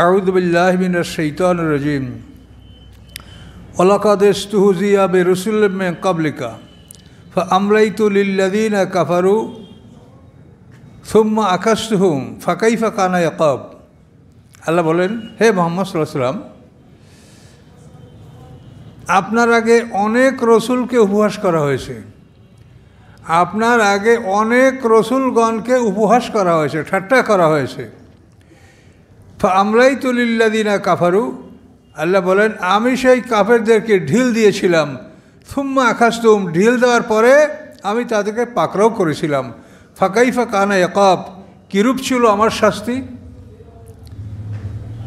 আউযু বিল্লাহি মিনাশ শাইতানির রাজিম। ওয়ালাকাদ ইসতুহজিয়া বিরুসুলিম মিন ক্বাবলিকা ফাআমলাইতু লিল্লাযীনা কাফারু সুম্মা আকাশতুহুম ফাকাইফা কানা ইকাব। আল্লাহ বলেন, হে মুহাম্মদ সাল্লাল্লাহু আলাইহি ওয়াসাল্লাম, আপনার আগে অনেক রসুলকে উপহাস করা হয়েছে, আপনার আগে অনেক রসুলগণকে উপহাস করা হয়েছে, ঠাট্টা করা হয়েছে। ফাআমলাইতু লিল্লাযীনা কাফারু, আল্লাহ বলেন আমি সেই কাফেরদেরকে ঢিল দিয়েছিলাম। সুম্মা আখাজতুহুম, ঢিল দেওয়ার পরে আমি তাদেরকে পাকড়াও করেছিলাম। ফাকাইফা কানা ইকাব, কীরূপ ছিল আমার শাস্তি।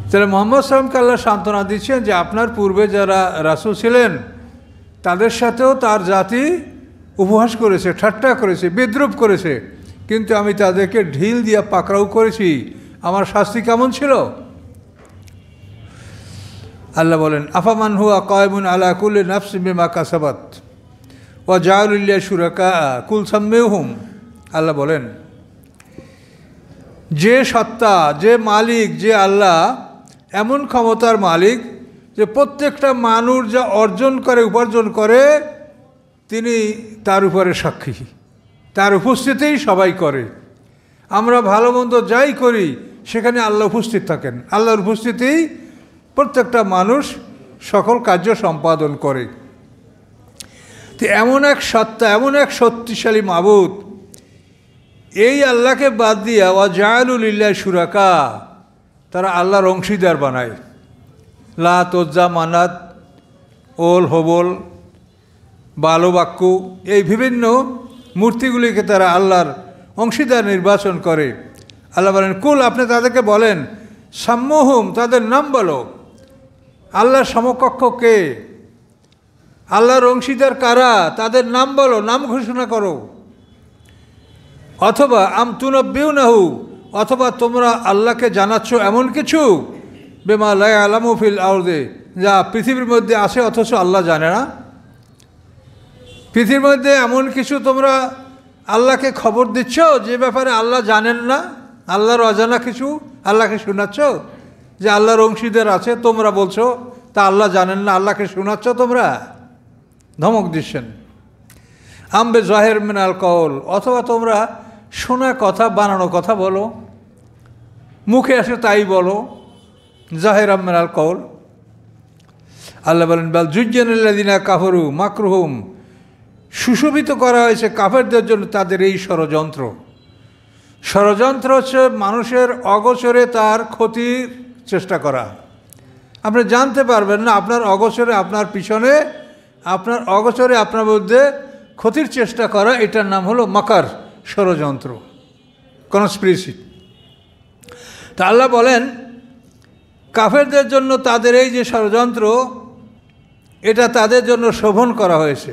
তাহলে মুহাম্মদ সাল্লামকে আল্লাহ সান্ত্বনা দিচ্ছেন যে আপনার পূর্বে যারা রাসূল ছিলেন তাদের সাথেও তার জাতি উপহাস করেছে, ঠাট্টা করেছে, বিদ্রূপ করেছে, কিন্তু আমি তাদেরকে ঢিল দিয়া পাকড়াও করেছি। আমার শাস্তি কেমন ছিল? আল্লাহ বলেন, আফামান হুয়া কায়িমুন আলা কুল্লি নাফসিন বিমা কাসাবাত ওয়া জাআলু লিল্লাহি শুরাকা কুল সাম্মিহুম। আল্লাহ বলেন, যে সত্তা, যে মালিক, যে আল্লাহ এমন ক্ষমতার মালিক যে প্রত্যেকটা মানুষ যা অর্জন করে, উপার্জন করে, তিনি তার উপরে সাক্ষী, তার উপস্থিতিই সবাই করে। আমরা ভালো মন্দ যাই করি সেখানে আল্লাহ উপস্থিত থাকেন, আল্লাহর উপস্থিতিই প্রত্যেকটা মানুষ সকল কার্য সম্পাদন করে। তো এমন এক সত্তা, এমন এক শক্তিশালী মাবুদ, এই আল্লাহকে বাদ দিয়া ওয়া জাআলু লিল্লাহি শুরাকা, তারা আল্লাহর অংশীদার বানায়। লাত, উজ্জা, মানাত, ওল, হবল, বালবাক্কু, এই বিভিন্ন মূর্তিগুলিকে তারা আল্লাহর অংশীদার নির্বাচন করে। আল্লাহ বলেন, কুল, আপনি তাদেরকে বলেন, সাম্মুহুম, তাদের নাম বলো। আল্লাহর সমকক্ষ কে? আল্লাহর অংশীদার কারা? তাদের নাম বলো, নাম ঘোষণা করো। অথবা আম তুনাব্বিউনাহু, অথবা তোমরা আল্লাহকে জানাচ্ছ এমন কিছু বিমা লা ইয়ালামু ফিল আরদি, যা পৃথিবীর মধ্যে আছে অথচ আল্লাহ জানে না। পৃথিবীর মধ্যে এমন কিছু তোমরা আল্লাহকে খবর দিচ্ছ যে ব্যাপারে আল্লাহ জানেন না, আল্লাহর অজানা কিছু আল্লাহকে শোনাচ্ছ, যে আল্লাহর অংশীদার আছে তোমরা বলছো, তা আল্লাহ জানেন না, আল্লাহকে শোনাচ্ছ তোমরা। ধমক দিচ্ছেন। আম্বে জাহের মিনাল কওল, অথবা তোমরা শোনা কথা, বানানো কথা বলো, মুখে আসে তাই বলো, জাহের মিনাল কওল। আল্লাহ বলেন, বাল যুজ্জানাল্লাযিনা কাফারু মাকরুহুম, সুশোভিত করা হয়েছে কাফেরদের জন্য তাদের এই ষড়যন্ত্র। ষড়যন্ত্র হচ্ছে মানুষের অগোচরে তার ক্ষতির চেষ্টা করা। আপনি জানতে পারবেন না, আপনার অগোচরে, আপনার পিছনে, আপনার অগোচরে আপনার মধ্যে ক্ষতির চেষ্টা করা, এটার নাম হলো মাকার, ষড়যন্ত্র, কনস্পিরেসি। তা আল্লাহ বলেন, কাফেরদের জন্য তাদের এই যে ষড়যন্ত্র, এটা তাদের জন্য শোভন করা হয়েছে।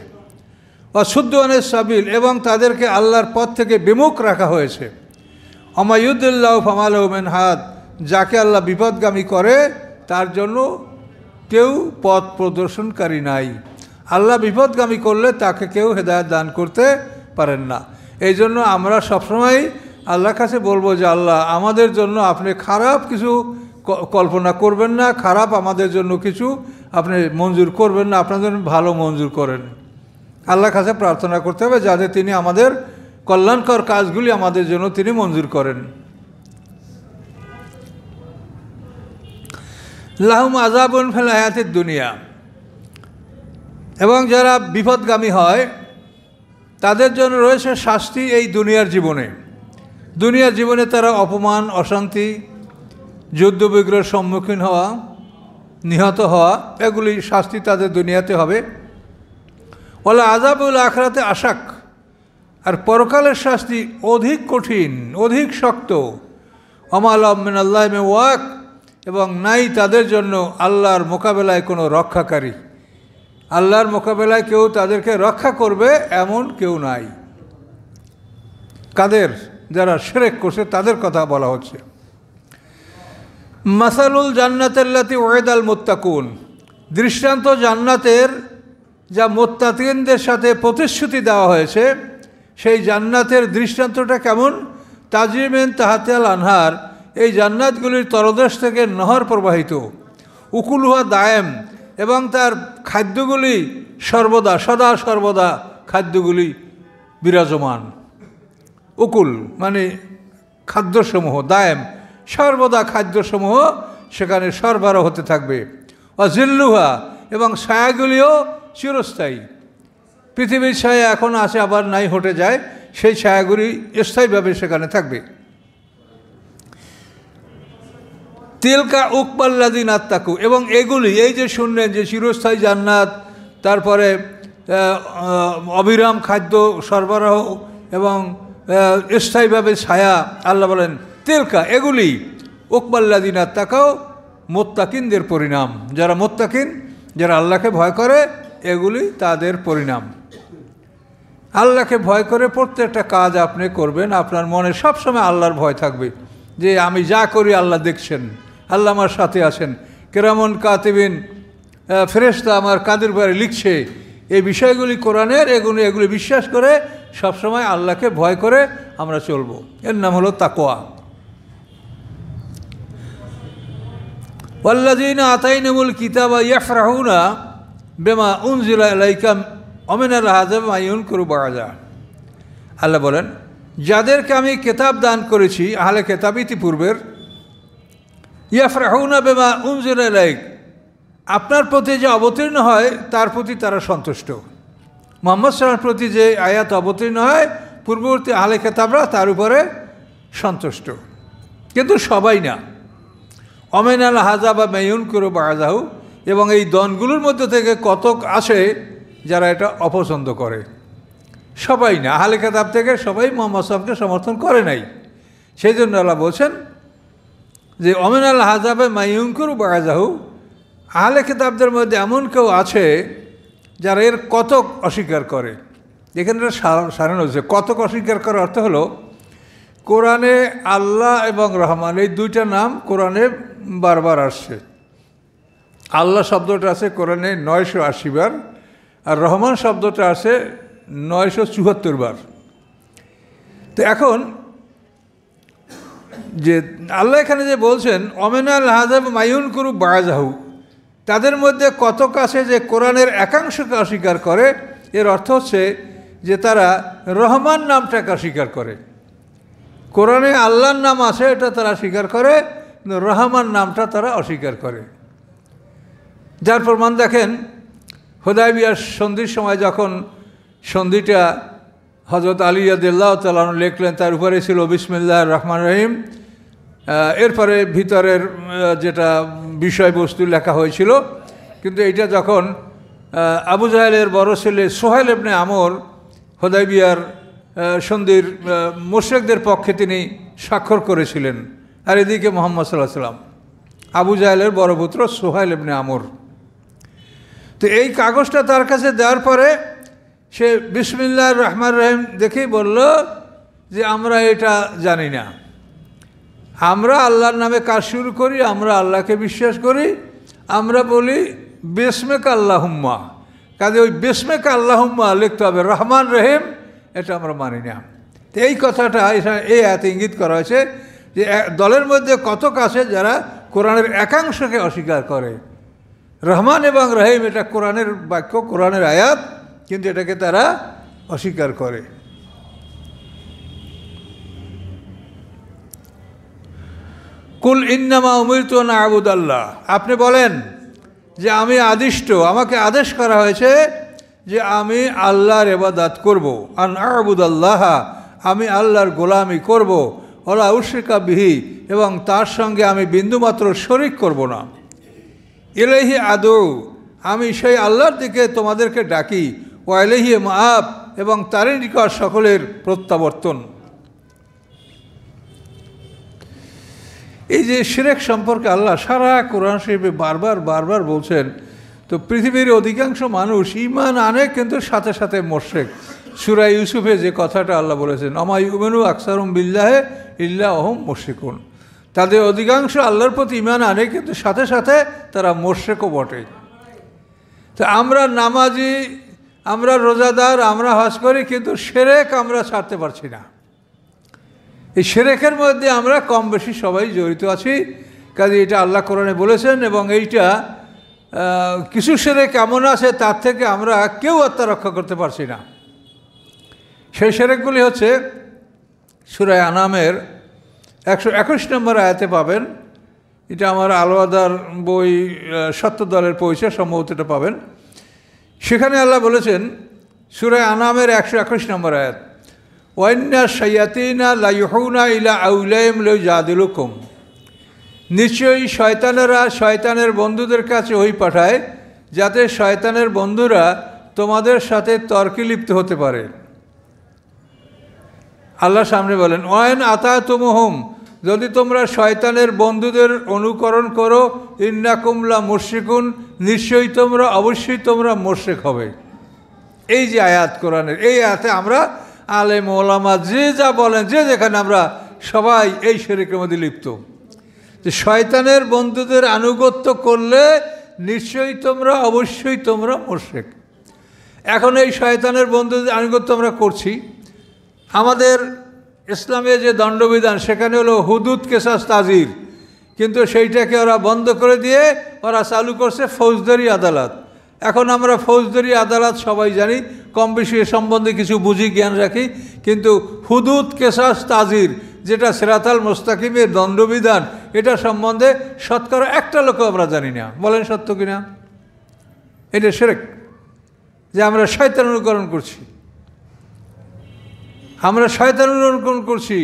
অশুদ্ধ আনিস সাবিল, এবং তাদেরকে আল্লাহর পথ থেকে বিমুখ রাখা হয়েছে। অমায়ুদুল্লাহ ফামালাহু মিন হাদ, যাকে আল্লাহ বিপদগামী করে তার জন্য কেউ পথ প্রদর্শনকারী নাই। আল্লাহ বিপদগামী করলে তাকে কেউ হেদায়েত দান করতে পারেন না। এই জন্য আমরা সবসময় আল্লাহর কাছে বলবো যে আল্লাহ, আমাদের জন্য আপনি খারাপ কিছু কল্পনা করবেন না, খারাপ আমাদের জন্য কিছু আপনি মঞ্জুর করবেন না, আপনার জন্য ভালো মঞ্জুর করেন। আল্লাহর কাছে প্রার্থনা করতে হবে যাতে তিনি আমাদের কল্যাণকর কাজগুলি আমাদের জন্য তিনি মঞ্জুর করেন। লাহুম আযাবুন ফিল হায়াতিদ দুনিয়া, এবং যারা বিপদগামী হয় তাদের জন্য রয়েছে শাস্তি এই দুনিয়ার জীবনে। দুনিয়ার জীবনে তারা অপমান, অশান্তি, যুদ্ধ বিগ্রহের সম্মুখীন হওয়া, নিহত হওয়া, এগুলি শাস্তি তাদের দুনিয়াতে হবে। ওয়ালা আযাবুল আখিরাতে আশাক, আর পরকালের শাস্তি অধিক কঠিন, অধিক শক্ত। ওমা লাহুম মিনাল্লাহি মিন ওয়াক, এবং নাই তাদের জন্য আল্লাহর মোকাবেলায় কোনো রক্ষাকারী। আল্লাহর মোকাবেলায় কেউ তাদেরকে রক্ষা করবে এমন কেউ নাই। কাদের? যারা শিরক করছে তাদের কথা বলা হচ্ছে। মাসালুল জান্নাতিল্লাতী উইদাল মুত্তাকুন, দৃষ্টান্ত জান্নাতের যা মুত্তাকিনদের সাথে প্রতিশ্রুতি দেওয়া হয়েছে, সেই জান্নাতের দৃষ্টান্তটা কেমন? তাজরি মিন তাহতিহাল আনহার, এই জান্নাতগুলির তলদেশ থেকে নহর প্রবাহিত, উকুলুহা দায়েম, এবং তার খাদ্যগুলি সর্বদা সদা সর্বদা খাদ্যগুলি বিরাজমান। উকুল মানে খাদ্যসমূহ, দায়েম সর্বদা খাদ্যসমূহ সেখানে সরবরাহ হতে থাকবে। অজিল্লুহা এবং ছায়াগুলিও চিরস্থায়ী। পৃথিবীর ছায়া এখন আছে আবার নাই হটে যায়, সেই ছায়াগুলি স্থায়ীভাবে সেখানে থাকবে। তিলকা উকবাল্লাদিন আত্মাকু, এবং এগুলি এই যে শুনলেন যে চিরস্থায়ী জান্নাত, তারপরে অবিরাম খাদ্য সরবরাহ এবং স্থায়ীভাবে ছায়া, আল্লাহ বলেন তিলকা এগুলি উকবাল্লাদিন আত্মাকাও মোত্তাকিনদের পরিণাম। যারা মোত্তাকিন, যারা আল্লাহকে ভয় করে, এগুলি তাদের পরিণাম। আল্লাহকে ভয় করে প্রত্যেকটা কাজ আপনি করবেন, আপনার মনে সবসময় আল্লাহর ভয় থাকবে যে আমি যা করি আল্লাহ দেখছেন, আল্লাহ আমার সাথে আছেন। কিরামান কাতিবিন, ফেরেশতা আমার কাদের বারে লিখছে। এই বিষয়গুলি কোরআনের, এগুলি বিশ্বাস করে সবসময় আল্লাহকে ভয় করে আমরা চলব। এর নাম হলো তাকওয়া। ওয়াল্লাযীনা আতাইনাহুমুল কিতাবা ইয়াফরাহুনা বিমা উনজিলা ইলাইকা ওমিনাল আযাব মা ইউনকিরু বা'দা। আল্লাহ বলেন, যাদেরকে আমি কিতাব দান করেছি, আহলে কিতাব ইতিপূর্বের, ইয়াফরাহুনা বিমা উনজিলা ইলাইক, আপনার প্রতি যে অবতীর্ণ হয় তার প্রতি তারা সন্তুষ্ট। মুহাম্মদ সাল্লাল্লাহু আলাইহি ওয়াসাল্লামের প্রতি যে আয়াত অবতীর্ণ হয়, পূর্ববর্তী আহলে কিতাবরা তার উপরে সন্তুষ্ট, কিন্তু সবাই না। অমিনাল আযাব মা ইউনকিরু বা'দাহু, এবং এই দনগুলোর মধ্যে থেকে কতক আছে যারা এটা অপছন্দ করে। সবাই না, আহলে কিতাব থেকে সবাই মুহাম্মদ সাল্লাল্লাহু আলাইহি ওয়াসাল্লামকে সমর্থন করে নাই। সেই জন্য আল্লাহ বলছেন যে অমিনাল আযাব মা ইউনকিরু বা'দাহু, আহলে কিতাবদের মধ্যে এমন কেউ আছে যারা এর কতক অস্বীকার করে। এখানে সারানো হচ্ছে কতক অস্বীকার করার অর্থ হলো, কোরআনে আল্লাহ এবং রহমান এই দুইটা নাম কোরআনে বারবার আসছে। আল্লাহ শব্দটা আছে কোরআনে 980 বার, আর রহমান শব্দটা আছে 974 বার। তো এখন যে আল্লাহ এখানে যে বলছেন অমিনাল আযাব মা ইউনকিরু বা'দাহু, তাদের মধ্যে কতক আছে যে কোরআনের একাংশকে অস্বীকার করে, এর অর্থ হচ্ছে যে তারা রহমান নামটাকে অস্বীকার করে। কোরআনে আল্লাহর নাম আছে, এটা তারা স্বীকার করে, কিন্তু রহমান নামটা তারা অস্বীকার করে। যার প্রমাণ দেখেন, হুদায়বিয়ার সন্ধির সময় যখন সন্ধিটা হযরত আলী রাদিয়াল্লাহু তাআলা আনহু লিখলেন, তার উপরে ছিল বিসমিল্লাহির রহমানির রহিম। এরপরে ভিতরের যেটা বিষয়বস্তু লেখা হয়েছিল, কিন্তু এইটা যখন আবু জাহেলের বড় ছেলে সোহেল ইবনে আমর হুদায়বিয়ার সন্ধির মুশরিকদের পক্ষে তিনি স্বাক্ষর করেছিলেন, আর এদিকে মুহাম্মদ সাল্লাল্লাহু আলাইহি ওয়াসাল্লাম, আবু জাহেলের বড় পুত্র সোহেল ইবনে আমর। তো এই কাগজটা তার কাছে দেওয়ার পরে সে বিসমিল্লাহির রহমানির রহিম দেখেই বলল যে আমরা এটা জানি না, আমরা আল্লাহর নামে কাজ শুরু করি, আমরা আল্লাহকে বিশ্বাস করি, আমরা বলি বিসমিকা আল্লাহুম্মা, কাজে ওই বিসমিকা আল্লাহুম্মা লিখতে হবে, রহমান রহিম এটা আমরা মানি না। তো এই কথাটা এই আয়াতে ইঙ্গিত করা হয়েছে যে দলের মধ্যে কতক আছে যারা কোরআনের একাংশকে অস্বীকার করে। রহমান এবং রহিম এটা কোরআনের বাক্য, কোরআনের আয়াত, কিন্তু এটাকে তারা অস্বীকার করে। কুল ইন্নামা উমিরতু আন আ'বুদাল্লাহ, আপনি বলেন যে আমি আদিষ্ট, আমাকে আদেশ করা হয়েছে যে আমি আল্লাহর ইবাদত করব। আন আ'বুদাল্লাহ, আমি আল্লাহর গোলামি করব। ওয়ালা উশরিকা বিহি, এবং তার সঙ্গে আমি বিন্দুমাত্র শরিক করব না। ইলাইহি আদু, আমি সেই আল্লাহর দিকে তোমাদেরকে ডাকি। ওয়া ইলাইহি মাআব, এবং তারই নিকট সকলের প্রত্যাবর্তন। এই যে শিরক সম্পর্কে আল্লাহ সারা কোরআন শরীফে বারবার বারবার বলছেন, তো পৃথিবীর অধিকাংশ মানুষ ঈমান আনে কিন্তু সাথে সাথে মুশরিক। সূরা ইউসুফে যে কথাটা আল্লাহ বলেছেন, আমা ইউমিনু আকসারুম বিল্লাহি ইল্লা ওয়াহুম মুশরিকুন, তাদের অধিকাংশ আল্লাহর প্রতি ঈমান আনে কিন্তু সাথে সাথে তারা মুশরিকও বটে। তো আমরা নামাজি, আমরা রোজাদার, আমরা হজ করি, কিন্তু শিরক আমরা ছাড়তে পারছি না। এই শিরকের মধ্যে আমরা কম বেশি সবাই জড়িত আছি। কাজে এটা আল্লাহ কোরআনে বলেছেন, এবং এইটা কিছু শিরক এমন আছে তার থেকে আমরা কেউ আত্মরক্ষা করতে পারছি না। সেই শিরকগুলি হচ্ছে সূরা আনামের 121 নম্বর আয়াতে পাবেন। এটা আমার আলওয়াদার বই সত্য দলের পরিচয়, সম্ভবত এটা পাবেন। সেখানে আল্লাহ বলেছেন সূরা আনামের 121 নম্বর আয়াত, ওয়াইন্না শায়াতিনা লা ইউহুনা ইলা আউলাইহিম লিয়াজাদিলুকুম, নিশ্চয়ই শয়তানেরা শয়তানের বন্ধুদের কাছে ওই পাঠায় যাতে শয়তানের বন্ধুরা তোমাদের সাথে তর্কে লিপ্ত হতে পারে। আল্লাহ সামনে বলেন, ওয়াইন আতাতুমুহুম, যদি তোমরা শয়তানের বন্ধুদের অনুকরণ করো, ইন্নাকুম লা মুশরিকুন, নিশ্চয়ই তোমরা অবশ্যই তোমরা মুশরিক হবে। এই যে আয়াত কোরআনের, এই আয়াতে আমরা আলেম ওলামা যে যা বলেন, যে যেখানে আমরা সবাই এই শিরকের মধ্যে লিপ্ত, যে শয়তানের বন্ধুদের আনুগত্য করলে নিশ্চয়ই তোমরা অবশ্যই তোমরা মুশরিক। এখন এই শয়তানের বন্ধুদের আনুগত্য আমরা করছি। আমাদের ইসলামে যে দণ্ডবিধান সেখানে হলো হুদুদ কেসাস তাজির, কিন্তু সেইটাকে ওরা বন্ধ করে দিয়ে ওরা চালু করছে ফৌজদারি আদালত। এখন আমরা ফৌজদারি আদালত সবাই জানি, কম বেশি এ সম্বন্ধে কিছু বুঝি, জ্ঞান রাখি, কিন্তু হুদুদ কেসাস তাজির যেটা সিরাতাল মুস্তাকিমের দণ্ডবিধান, এটা সম্বন্ধে শতকরা একটা লোকও আমরা জানি না। বলেন সত্য কিনা? এটা শিরক, যে আমরা শয়তান অনুকরণ করছি, আমরা শয়তান অনুকরণ করছি।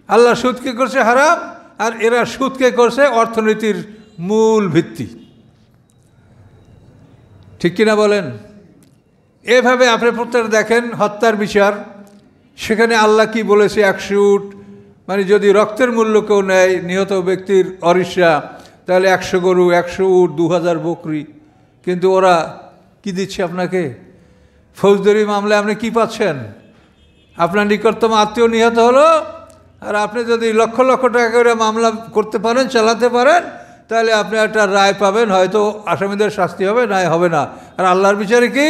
আল্লাহ সুদকে করছে হারাম, আর এরা সুদকে করছে অর্থনীতির মূল ভিত্তি। ঠিক কিনা বলেন? এভাবে আপনি প্রত্যেক দেখেন হত্যার বিচার, সেখানে আল্লাহ কি বলেছে, 100 উট, মানে যদি রক্তের মূল্য কেউ নেয় নিহত ব্যক্তির অরিসা, তাহলে 100 গরু, 100 উট, 2000 বকরি। কিন্তু ওরা কি দিচ্ছে আপনাকে? ফৌজদারি মামলায় আপনি কি পাচ্ছেন? আপনার নিকটতম আত্মীয় নিহত হলো, আর আপনি যদি লক্ষ লক্ষ টাকা করে মামলা করতে পারেন, চালাতে পারেন, তাহলে আপনি একটা রায় পাবেন, হয়তো আসামিদের শাস্তি হবে, না হবে না। আর আল্লাহর বিচারে কি,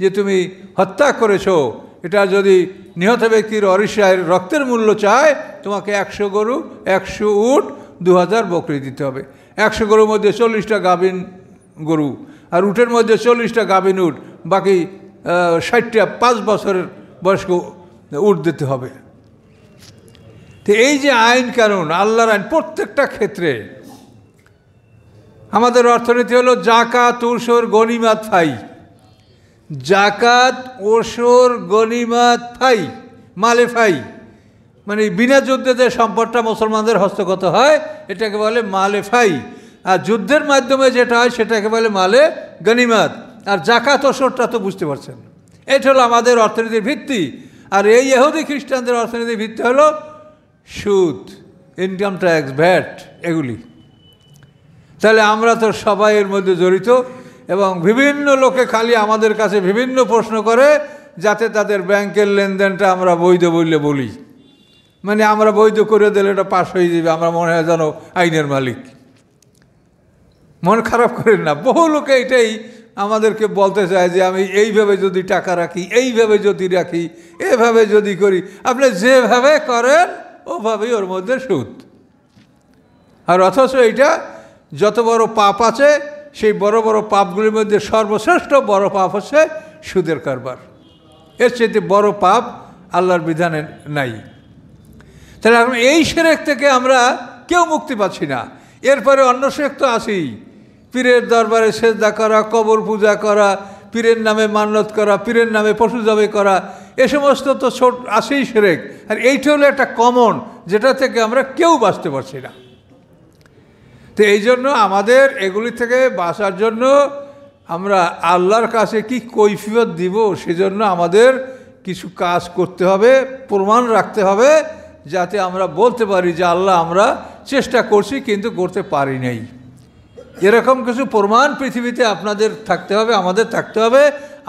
যে তুমি হত্যা করেছো, এটা যদি নিহত ব্যক্তির অরিসায় রক্তের মূল্য চায়, তোমাকে 100 গরু, 100 উট, 2000 বকরি দিতে হবে। 100 গরুর মধ্যে 40টা গাভিন গরু, আর উটের মধ্যে 40টা গাভিন উট, বাকি 60টা 5 বছরের বয়স্ক উট দিতে হবে। তো এই যে আইন কানুন, আল্লাহর আইন প্রত্যেকটা ক্ষেত্রে। আমাদের অর্থনীতি হলো জাকাত, ওসর, গনিমাত, ফাই। জাকাত, ওসর, গনিমাত, ফাই, মালে ফাই, মানে বিনা যুদ্ধে যে সম্পদটা মুসলমানদের হস্তগত হয় এটাকে বলে মালে ফাই, আর যুদ্ধের মাধ্যমে যেটা হয় সেটাকে বলে মালে গনিমাত। আর জাকাত, ওসরটা তো বুঝতে পারছেন, এটা হলো আমাদের অর্থনীতির ভিত্তি। আর এই ইহুদি খ্রিস্টানদের অর্থনীতির ভিত্তি হলো সুদ, ইনকাম ট্যাক্স, ভ্যাট, এগুলি। তাহলে আমরা তো সবাই এর মধ্যে জড়িত, এবং বিভিন্ন লোকে খালি আমাদের কাছে বিভিন্ন প্রশ্ন করে যাতে তাদের ব্যাংকের লেনদেনটা আমরা বৈধ বললে বলি, মানে আমরা বৈধ করে দিলে এটা পাস হয়ে যাবে, আমরা মনে হয় যেন আইনের মালিক। মন খারাপ করেন না, বহু লোকে এটাই আমাদেরকে বলতে চায় যে আমি এইভাবে যদি টাকা রাখি, এইভাবে যদি রাখি, এভাবে যদি করি। আপনি যেভাবে করেন ওভাবেই ওর মধ্যে সুদ। আর অথচ এইটা যত বড় পাপ আছে, সেই বড় বড় পাপগুলির মধ্যে সর্বশ্রেষ্ঠ বড় পাপ হচ্ছে সুদের কারবার। এর চেয়ে বড় পাপ আল্লাহর বিধানে নাই। তাহলে এখন এই শিরক থেকে আমরা কেউ মুক্তি পাচ্ছি না। এরপরে অন্য শিরক তো আছেই, পীরের দরবারে সেজদা করা, কবর পূজা করা, পীরের নামে মান্যত করা, পীরের নামে পশু জবাই করা, এ সমস্ত তো ছোট আছেই শিরক। আর এইটা হলো একটা কমন, যেটা থেকে আমরা কেউ বাঁচতে পারছি না। তো এই জন্য আমাদের এগুলি থেকে বাঁচার জন্য আমরা আল্লাহর কাছে কি কৈফিয়ত দিব, সেজন্য আমাদের কিছু কাজ করতে হবে, প্রমাণ রাখতে হবে, যাতে আমরা বলতে পারি যে আল্লাহ আমরা চেষ্টা করছি কিন্তু করতে পারি নাই। এরকম কিছু প্রমাণ পৃথিবীতে আপনাদের থাকতে হবে, আমাদের থাকতে হবে,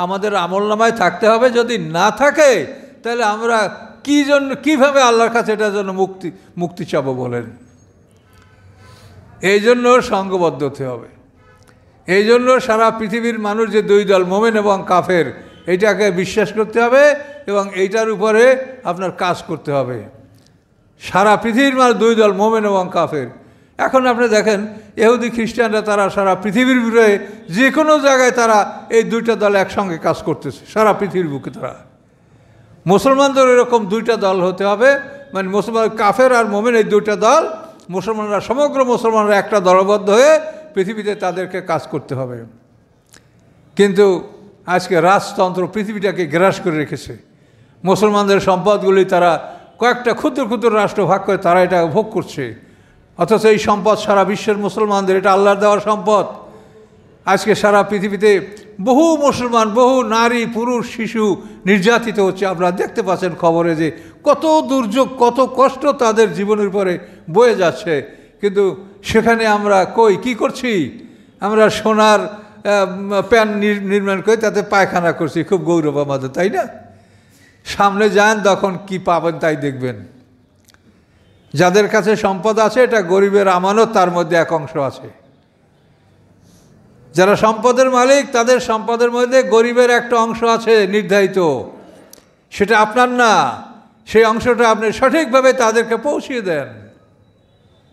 আমাদের আমলনামায় থাকতে হবে। যদি না থাকে তাহলে আমরা কীভাবে আল্লাহর কাছে এটার জন্য মুক্তি চাবো বলেন? এই জন্য সংঘবদ্ধ হতে হবে। এই জন্য সারা পৃথিবীর মানুষ যে দুই দল, মোমেন এবং কাফের, এইটাকে বিশ্বাস করতে হবে এবং এইটার উপরে আপনার কাজ করতে হবে। সারা পৃথিবীর মানে দুই দল, মোমেন এবং কাফের। এখন আপনি দেখেন ইহুদি খ্রিস্টানরা তারা সারা পৃথিবীর বুকে যে কোনো জায়গায় তারা এই দুইটা দল একসঙ্গে কাজ করতেছে সারা পৃথিবীর বুকে। তারা মুসলমানদের এরকম দুইটা দল হতে হবে, মানে মুসলমান কাফের আর মোমেন এই দুইটা দল, মুসলমানরা সমগ্র মুসলমানরা একটা দলবদ্ধ হয়ে পৃথিবীতে তাদেরকে কাজ করতে হবে। কিন্তু আজকে রাজতন্ত্র পৃথিবীটাকে গ্রাস করে রেখেছে। মুসলমানদের সম্পদগুলি তারা কয়েকটা ক্ষুদ্র ক্ষুদ্র রাষ্ট্র ভাগ করে তারা এটা ভোগ করছে, অথচ এই সম্পদ সারা বিশ্বের মুসলমানদের, এটা আল্লাহর দেওয়ার সম্পদ। আজকে সারা পৃথিবীতে বহু মুসলমান, বহু নারী পুরুষ শিশু নির্যাতিত হচ্ছে। আপনারা দেখতে পাচ্ছেন খবরে যে কত দুর্যোগ, কত কষ্ট তাদের জীবনের উপরে বয়ে যাচ্ছে। কিন্তু সেখানে আমরা কি করছি? আমরা সোনার প্যান নির্মাণ করে তাতে পায়খানা করছি, খুব গৌরব আমাদের, তাই না? সামনে যান তখন কি পাবেন তাই দেখবেন। যাদের কাছে সম্পদ আছে এটা গরিবের আমানত, তার মধ্যে এক অংশ আছে। যারা সম্পদের মালিক তাদের সম্পদের মধ্যে গরিবের একটা অংশ আছে নির্ধারিত, সেটা আপনার না। সেই অংশটা আপনি সঠিকভাবে তাদেরকে পৌঁছিয়ে দেন,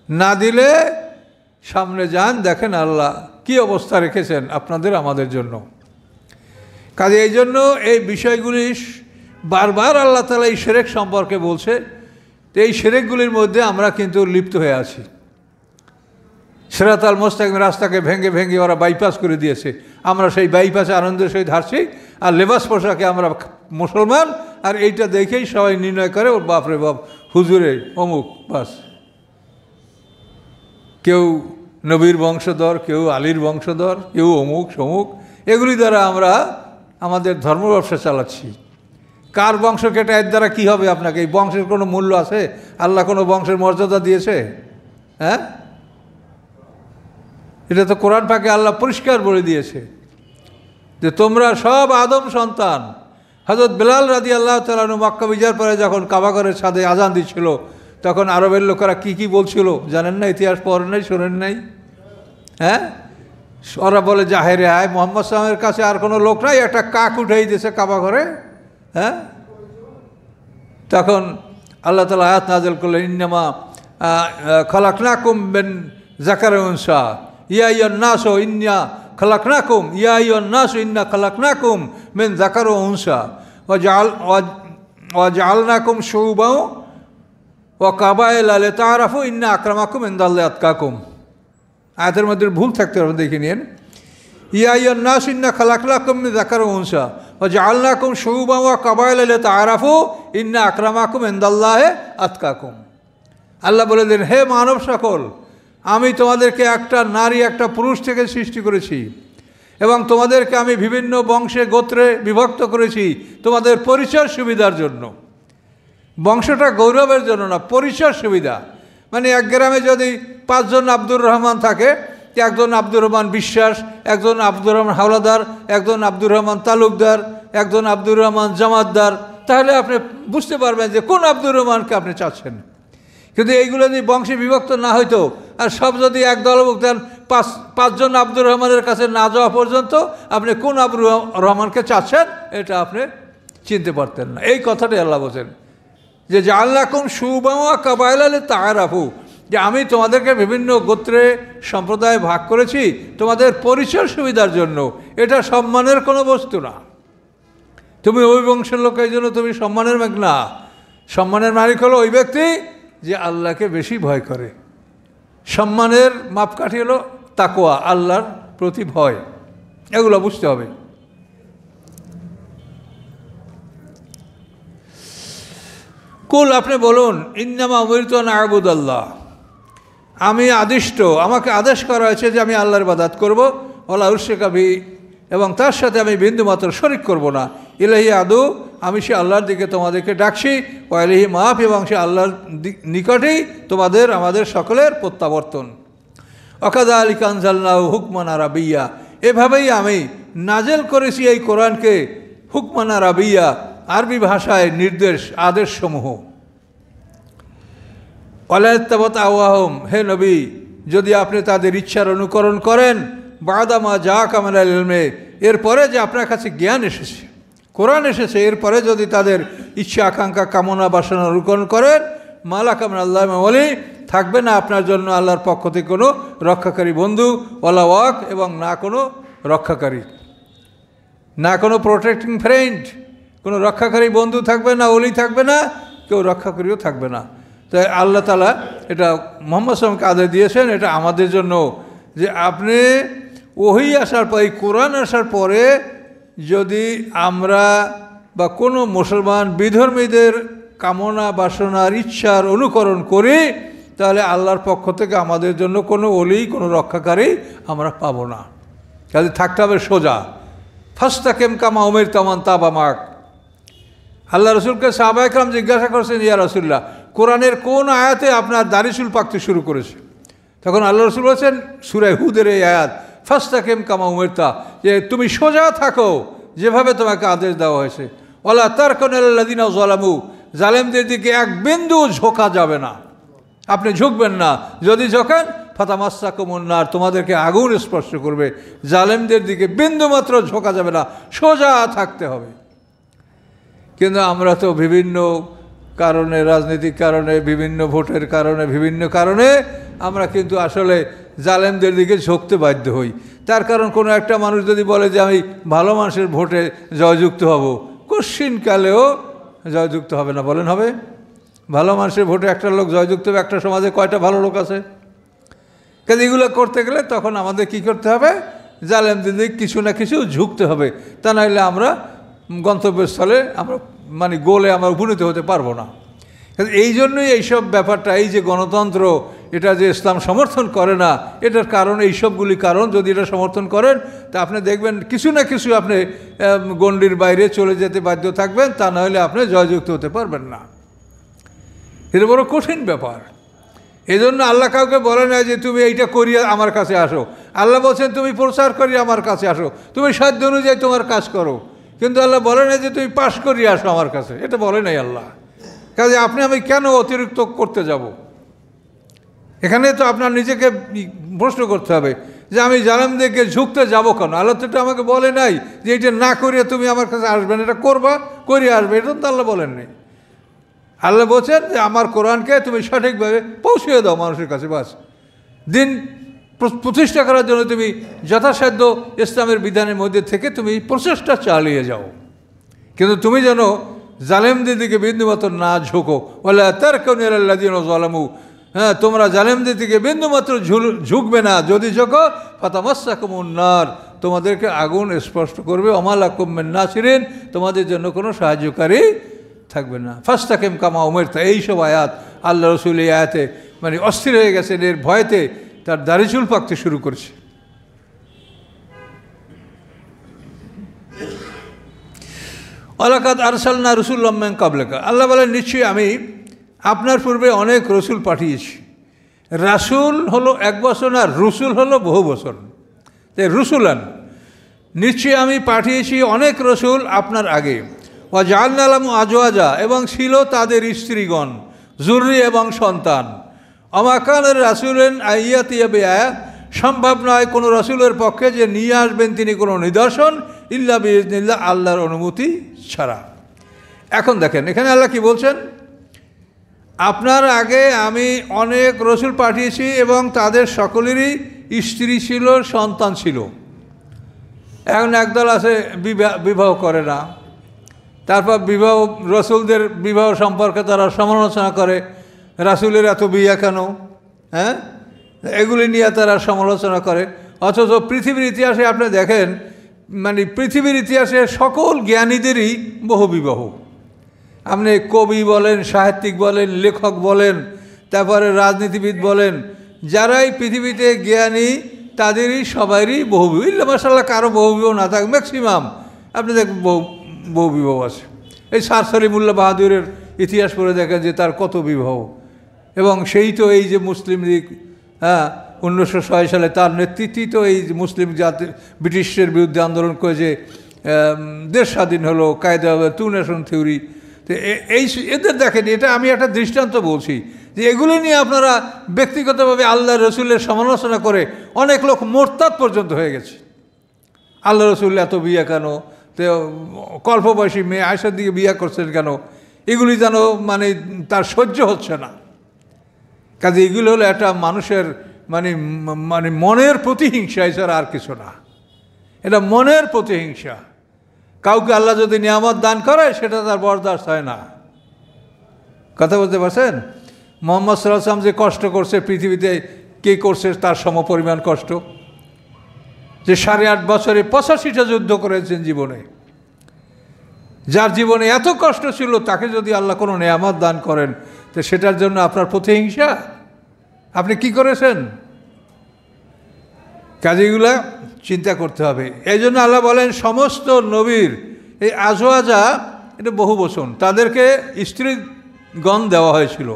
না দিলে সামনে যান দেখেন আল্লাহ কি অবস্থা রেখেছেন আপনাদের আমাদের জন্য। কাজে এই জন্য এই বিষয়গুলি বারবার আল্লাহ তাআলা এই শিরক সম্পর্কে বলছে। তো এই শিরকগুলির মধ্যে আমরা কিন্তু লিপ্ত হয়ে আছি। সিরাতাল মুস্তাকিম রাস্তাকে ভেঙে ভেঙে ওরা বাইপাস করে দিয়েছে, আমরা সেই বাইপাসে আনন্দের সহিত হারছি। আর লেবাস পোশাকে আমরা মুসলমান, আর এইটা দেখেই সবাই নির্ণয় করে ওর বাপরে বাপ হুজুরে অমুক, বাস। কেউ নবীর বংশধর, কেউ আলীর বংশধর, কেউ অমুক সমুক, এগুলি দ্বারা আমরা আমাদের ধর্ম ব্যবসা চালাচ্ছি। কার বংশ কেটে এর দ্বারা কী হবে? আপনাকে এই বংশের কোনো মূল্য আছে? আল্লাহ কোনো বংশের মর্যাদা দিয়েছে? হ্যাঁ, এটা তো কোরআন পাকে আল্লাহ পরিষ্কার বলে দিয়েছে যে তোমরা সব আদম সন্তান। হযরত বেলাল রাদিয়াল্লাহু তাআলা আনহু মক্কা বিজয়ের পরে যখন কাবাঘরের ছাদে আজান দিচ্ছিল, তখন আরবের লোকেরা কি বলছিল জানেন না? ইতিহাস পড়েন নাই, শোনেন নাই? হ্যাঁ, ওরা বলে জাহেরে আয়, মুহাম্মদ সাল্লাল্লাহু আলাইহি ওয়াসাল্লামের কাছে আর কোনো লোক নাই, একটা কাক উঠেই দিয়েছে কাবাঘরে। হ্যাঁ, তখন আল্লাহ তাআলা আয়াত নাযিল করলেন, ইন্নামা খালাকনাকুম মিন যাকারিন ওয়া উনসা ইয়া আইয়ুহান নাসু ইন্না খালাকনাকুম ইয়া আইয়ুহান নাসু ইন্না খালাকনাকুম মিন যাকারিন ওয়া উনসা ওয়া জাআলনাকুম শুউবান ওয়া কাবাইলা লিতাআরাফু ইন্না আকরামাকুম ইনদাল্লাহি আতকাকুম। আয়াতের মধ্যে ভুল থাকতে পারে, দেখে নিন। ইয়া আইয়ুহান নাসু ইন্না খালাকনাকুম মিন যাকারিন ওয়া উনসা ওয়া জাআলনাকুম শুউবান ওয়া কাবাইলা লিতাআরাফু ইন্না আকরামাকুম ইনদাল্লাহি আতকাকুম। আল্লাহ বলে দেন, হে মানব সকল, আমি তোমাদেরকে একটা নারী একটা পুরুষ থেকে সৃষ্টি করেছি এবং তোমাদেরকে আমি বিভিন্ন বংশে গোত্রে বিভক্ত করেছি তোমাদের পরিচয় সুবিধার জন্য। বংশটা গৌরবের জন্য না, পরিচয় সুবিধা। মানে এক গ্রামে যদি 5 জন আব্দুর রহমান থাকে, একজন আব্দুর রহমান বিশ্বাস, একজন আব্দুর রহমান হাওলাদার, একজন আব্দুর রহমান তালুকদার, একজন আব্দুর রহমান জামাতদার, তাহলে আপনি বুঝতে পারবেন যে কোন আব্দুর রহমানকে আপনি চাচ্ছেন। কিন্তু এইগুলো যদি বংশে বিভক্ত না হইতো আর সব যদি এক দলভুক্ত দেন, 5 জন আব্দুর রহমানের কাছে না যাওয়া পর্যন্ত আপনি কোন আব্দুর রহমানকে চাচ্ছেন এটা আপনি চিনতে পারতেন না। এই কথাটাই আল্লাহ বলছেন যে জাআলনাকুম শুউবান ওয়া কাবাইলা লিতাআরাফু, যে আমি তোমাদেরকে বিভিন্ন গোত্রে সম্প্রদায় ভাগ করেছি তোমাদের পরিচয় সুবিধার জন্য। এটা সম্মানের কোনো বস্তু না। তুমি ওই বংশের লোক, এই জন্য তুমি সম্মানের মালিক না। সম্মানের মালিক হলো ওই ব্যক্তি যে আল্লাহকে বেশি ভয় করে। সম্মানের মাপকাঠি হলো তাকওয়া, আল্লাহর প্রতি ভয়। এগুলো বুঝতে হবে। কুল, আপনি বলুন, ইন্নামা উমিরতু আন আ'বুদাল্লাহ, আমি আদিষ্ট, আমাকে আদেশ করা হয়েছে যে আমি আল্লাহর ইবাদত করব। ওয়ালা উশরিকা বিহি, এবং তার সাথে আমি বিন্দুমাত্র শরিক করব না। ইলাহি আদু, আমি সে আল্লাহর দিকে তোমাদেরকে ডাকছি। ওয়া ইলাইহি মাআব, এবং সে আল্লাহর নিকটেই তোমাদের আমাদের সকলের প্রত্যাবর্তন। ওয়াকাযালিকা আনজালনাহু হুকমান আরাবিয়্যা, এভাবেই আমি নাজেল করেছি এই কোরআনকে হুকমান আরাবিয়্যা, আরবি ভাষায় নির্দেশ আদেশসমূহ। ওয়ালা ইত্তাবাত আওয়াহুম, হে নবী, যদি আপনি তাদের ইচ্ছার অনুকরণ করেন, বাদামা জাআকা মিনাল ইলমি, এরপরে যে আপনার কাছে জ্ঞান এসেছে, কোরআন এসেছে, এরপরে যদি তাদের ইচ্ছা আকাঙ্ক্ষা কামনা বাসনা অনুকরণ করেন, মালাকা মিন আল্লাহি মিন ওয়ালি, থাকবে না আপনার জন্য আল্লাহর পক্ষ থেকে কোনো রক্ষাকারী বন্ধু, ওয়ালা ওয়াক, এবং না কোনো রক্ষাকারী, না কোনো প্রোটেক্টিং ফ্রেন্ড, কোনো রক্ষাকারী বন্ধু থাকবে না, ওলি থাকবে না, কেউ রক্ষাকারীও থাকবে না। তাই আল্লাহ তাআলা এটা মুহাম্মদ সাল্লাল্লাহু আলাইহি ওয়াসাল্লামকে আদেশ দিয়েছেন, এটা আমাদের জন্য, যে আপনি ওহী আসার পর, এই কোরআন আসার পরে যদি আমরা বা কোনো মুসলমান বিধর্মীদের কামনা বাসনার ইচ্ছার অনুকরণ করি, তাহলে আল্লাহর পক্ষ থেকে আমাদের জন্য কোনো ওলি, কোনো রক্ষাকারী আমরা পাবো না। কাজে থাকতে হবে সোজা। ফাস্তাকিম কামা উমিরতা ওয়ামান তাবা মাক। আল্লাহ রসুলকে সাহাবায়ে কেরাম জিজ্ঞাসা করছেন, ইয়া রাসূলুল্লাহ, কোরআনের কোন আয়াতে আপনার দাড়ি চুল পাকতে শুরু করেছে? তখন আল্লাহ রসুল বলছেন সূরা হুদের এই আয়াত, ফাস্তাকিম কামা উমিরতা, যে তুমি সোজা থাকো যেভাবে তোমাকে আদেশ দেওয়া হয়েছে। ওয়ালা তারকানু ইলাল্লাযিনা যালামু, জালেমদের দিকে এক বিন্দু ঝোঁকা যাবে না, আপনি ঝুঁকবেন না। যদি ঝোঁকেন ফাতামাসসাকুমুন নার, তোমাদেরকে আগুন স্পর্শ করবে। জালেমদের দিকে বিন্দু মাত্র ঝোঁকা যাবে না, সোজা থাকতে হবে। কিন্তু আমরা তো বিভিন্ন কারণে, রাজনৈতিক কারণে, বিভিন্ন ভোটের কারণে, বিভিন্ন কারণে আমরা কিন্তু আসলে জালেমদের দিকে ঝুঁকতে বাধ্য হই। তার কারণ কোনো একটা মানুষ যদি বলে যে আমি ভালো মানুষের ভোটে জয়যুক্ত হব, কোশ্চিনকালেও জয়যুক্ত হবে না। বলেন হবে? ভালো মানুষের ভোটে একটা লোক জয়যুক্ত হবে? একটা সমাজে কয়টা ভালো লোক আছে? কাজে এগুলো করতে গেলে তখন আমাদের কি করতে হবে? জালেমদের দিকে কিছু না কিছু ঝুঁকতে হবে, তা নাহলে আমরা গন্তব্যস্থলে আমরা মানে গোলে আমরা উপনীত হতে পারবো না। এই জন্যই এইসব ব্যাপারটা, এই যে গণতন্ত্র, এটা যে ইসলাম সমর্থন করে না, এটার কারণ এইসবগুলি কারণ। যদি এটা সমর্থন করেন তা আপনি দেখবেন কিছু না কিছু আপনি গণ্ডির বাইরে চলে যেতে বাধ্য থাকবেন, তা নাহলে আপনি জয়যুক্ত হতে পারবেন না। এটা বড় কঠিন ব্যাপার। এই জন্য আল্লাহ কাউকে বলে না যে তুমি এইটা করিয়া আমার কাছে আসো। আল্লাহ বলছেন তুমি প্রচার করিয়া আমার কাছে আসো, তুমি সাধ্য অনুযায়ী তোমার কাজ করো। কিন্তু আল্লাহ বলে না যে তুমি পাশ করিয়ে আসো আমার কাছে, এটা বলে নাই আল্লাহ। কাজে আপনি আমি কেন অতিরিক্ত করতে যাব? এখানে তো আপনার নিজেকে প্রশ্ন করতে হবে যে আমি জালেমদেরকে ঝুঁকতে যাব কেন? আল্লাহ তো এটা আমাকে বলে নাই যে এটা না করিয়ে তুমি আমার কাছে আসবেন, এটা করবা, করিয়ে আসবে, এটা তো আল্লাহ বলেন নাই। আল্লাহ বলছেন যে আমার কোরআনকে তুমি সঠিকভাবে পৌঁছিয়ে দাও মানুষের কাছে, বাস। দিন প্রতিষ্ঠা করার জন্য তুমি যথাসাধ্য ইসলামের বিধানের মধ্যে থেকে তুমি প্রচেষ্টা চালিয়ে যাও, কিন্তু তুমি যেন জালেমদের দিকে বিন্দুমাত্র না ঝুঁকো। ওয়ালা তারকানু ইলাল্লাযিনা যালামু, হ্যাঁ, তোমরা জালেমদের দিকে বিন্দুমাত্র ঝুঁকবে না। যদি ঝুঁকো ফাতামাসসাকুমুন নার, তোমাদেরকে আগুন স্পর্শ করবে। ওমা লাকুম মিন নাসিরিন, তোমাদের জন্য কোনো সাহায্যকারী থাকবে না। ফাস্তাকিম কামা উমিরতা, এইসব আয়াত আল্লাহ রসুল এই আয়াতে মানে অস্থির হয়ে গেছেন, এর ভয়তে তার দাড়ি চুল পাকতে শুরু করছে। ওয়ালাকাদ আরসালনা রাসূলাম মিন ক্বাবলিকা, আল্লাহ বলেন নিশ্চয়ই আমি আপনার পূর্বে অনেক রসুল পাঠিয়েছি। রাসূল হলো এক বছর, আর রসুল হলো বহু বছর। তাই রসুলান, নিশ্চয়ই আমি পাঠিয়েছি অনেক রসুল আপনার আগে। ওয়া জাআলনা লাহুম আজওয়াজা, এবং ছিল তাদের স্ত্রীগণ, যুররি এবং সন্তান। ওমা কানা রাসূলুন আইয়াতিয়া বিআয়াত, সম্ভব নয় কোনো রসুলের পক্ষে যে নিয়ে আসবেন তিনি কোনো নিদর্শন, ইল্লা বিইজনিল্লাহ, আল্লাহর অনুমতি ছাড়া। এখন দেখেন এখানে আল্লাহ কি বলছেন, আপনার আগে আমি অনেক রসুল পাঠিয়েছি এবং তাদের সকলেরই স্ত্রী ছিল, সন্তান ছিল। এখন একদল আছে বিবাহ করে না, তারপর বিবাহ, রসুলদের বিবাহ সম্পর্কে তারা সমালোচনা করে, রাসূলের এত বিয়া কেন, হ্যাঁ, এগুলি নিয়ে তারা সমালোচনা করে। অথচ পৃথিবীর ইতিহাসে আপনি দেখেন, মানে পৃথিবীর ইতিহাসে সকল জ্ঞানীদেরই বহু বিবাহ। আপনি কবি বলেন, সাহিত্যিক বলেন, লেখক বলেন, তারপরে রাজনীতিবিদ বলেন, যারাই পৃথিবীতে জ্ঞানী তাদেরই সবারই বহু বিবাহ। ইল্লা মাশাআল্লাহ কারো বহু বিবাহ না থাকে, ম্যাক্সিমাম আপনি দেখেন বহু বিবাহ আছে। এই স্যার সলিমুল্লাহ বাহাদুরের ইতিহাস পড়ে দেখেন যে তার কত বিবাহ। এবং সেই তো এই যে মুসলিম লীগ, হ্যাঁ, 1906 সালে তার নেতৃত্বেই তো এই মুসলিম জাতি ব্রিটিশের বিরুদ্ধে আন্দোলন করে যে দেশ স্বাধীন হলো, কায়দা টু নেশন থিওরি। তো এই এদের দেখেন, এটা আমি একটা দৃষ্টান্ত বলছি যে এগুলি নিয়ে আপনারা ব্যক্তিগতভাবে আল্লাহ রসুলের সমালোচনা করে অনেক লোক মোরতাদ পর্যন্ত হয়ে গেছে। আল্লাহ রসুল এত বিয়া কেন, তো কল্পবয়সী মেয়ে আয়েশার দিকে বিয়া করছেন কেন, এগুলি যেন মানে তার সহ্য হচ্ছে না। কাজে এগুলো হলো একটা মানুষের মানে মানে মনের প্রতিহিংসা, এছাড়া আর কিছু না। এটা মনের প্রতিহিংসা। কাউকে আল্লাহ যদি নিয়ামত দান করে সেটা তার বরদাস্ত হয় না। কথা বলতে পারছেন? মোহাম্মদ সাল্লাল্লাহু আলাইহি ওয়াসাল্লাম যে কষ্ট করছে পৃথিবীতে, কে করছে তার সমপরিমাণ কষ্ট? যে 8.5 বছরে 85টা যুদ্ধ করেছেন জীবনে, যার জীবনে এত কষ্ট ছিল, তাকে যদি আল্লাহ কোনো নিয়ামত দান করেন তো সেটার জন্য আপনার প্রতিহিংসা? আপনি কি করেছেন? কাজেগুলা চিন্তা করতে হবে। এই জন্য আল্লাহ বলেন সমস্ত নবীর এই আজওয়াজা, এটা বহু বচন, তাদেরকে স্ত্রীগণ দেওয়া হয়েছিল,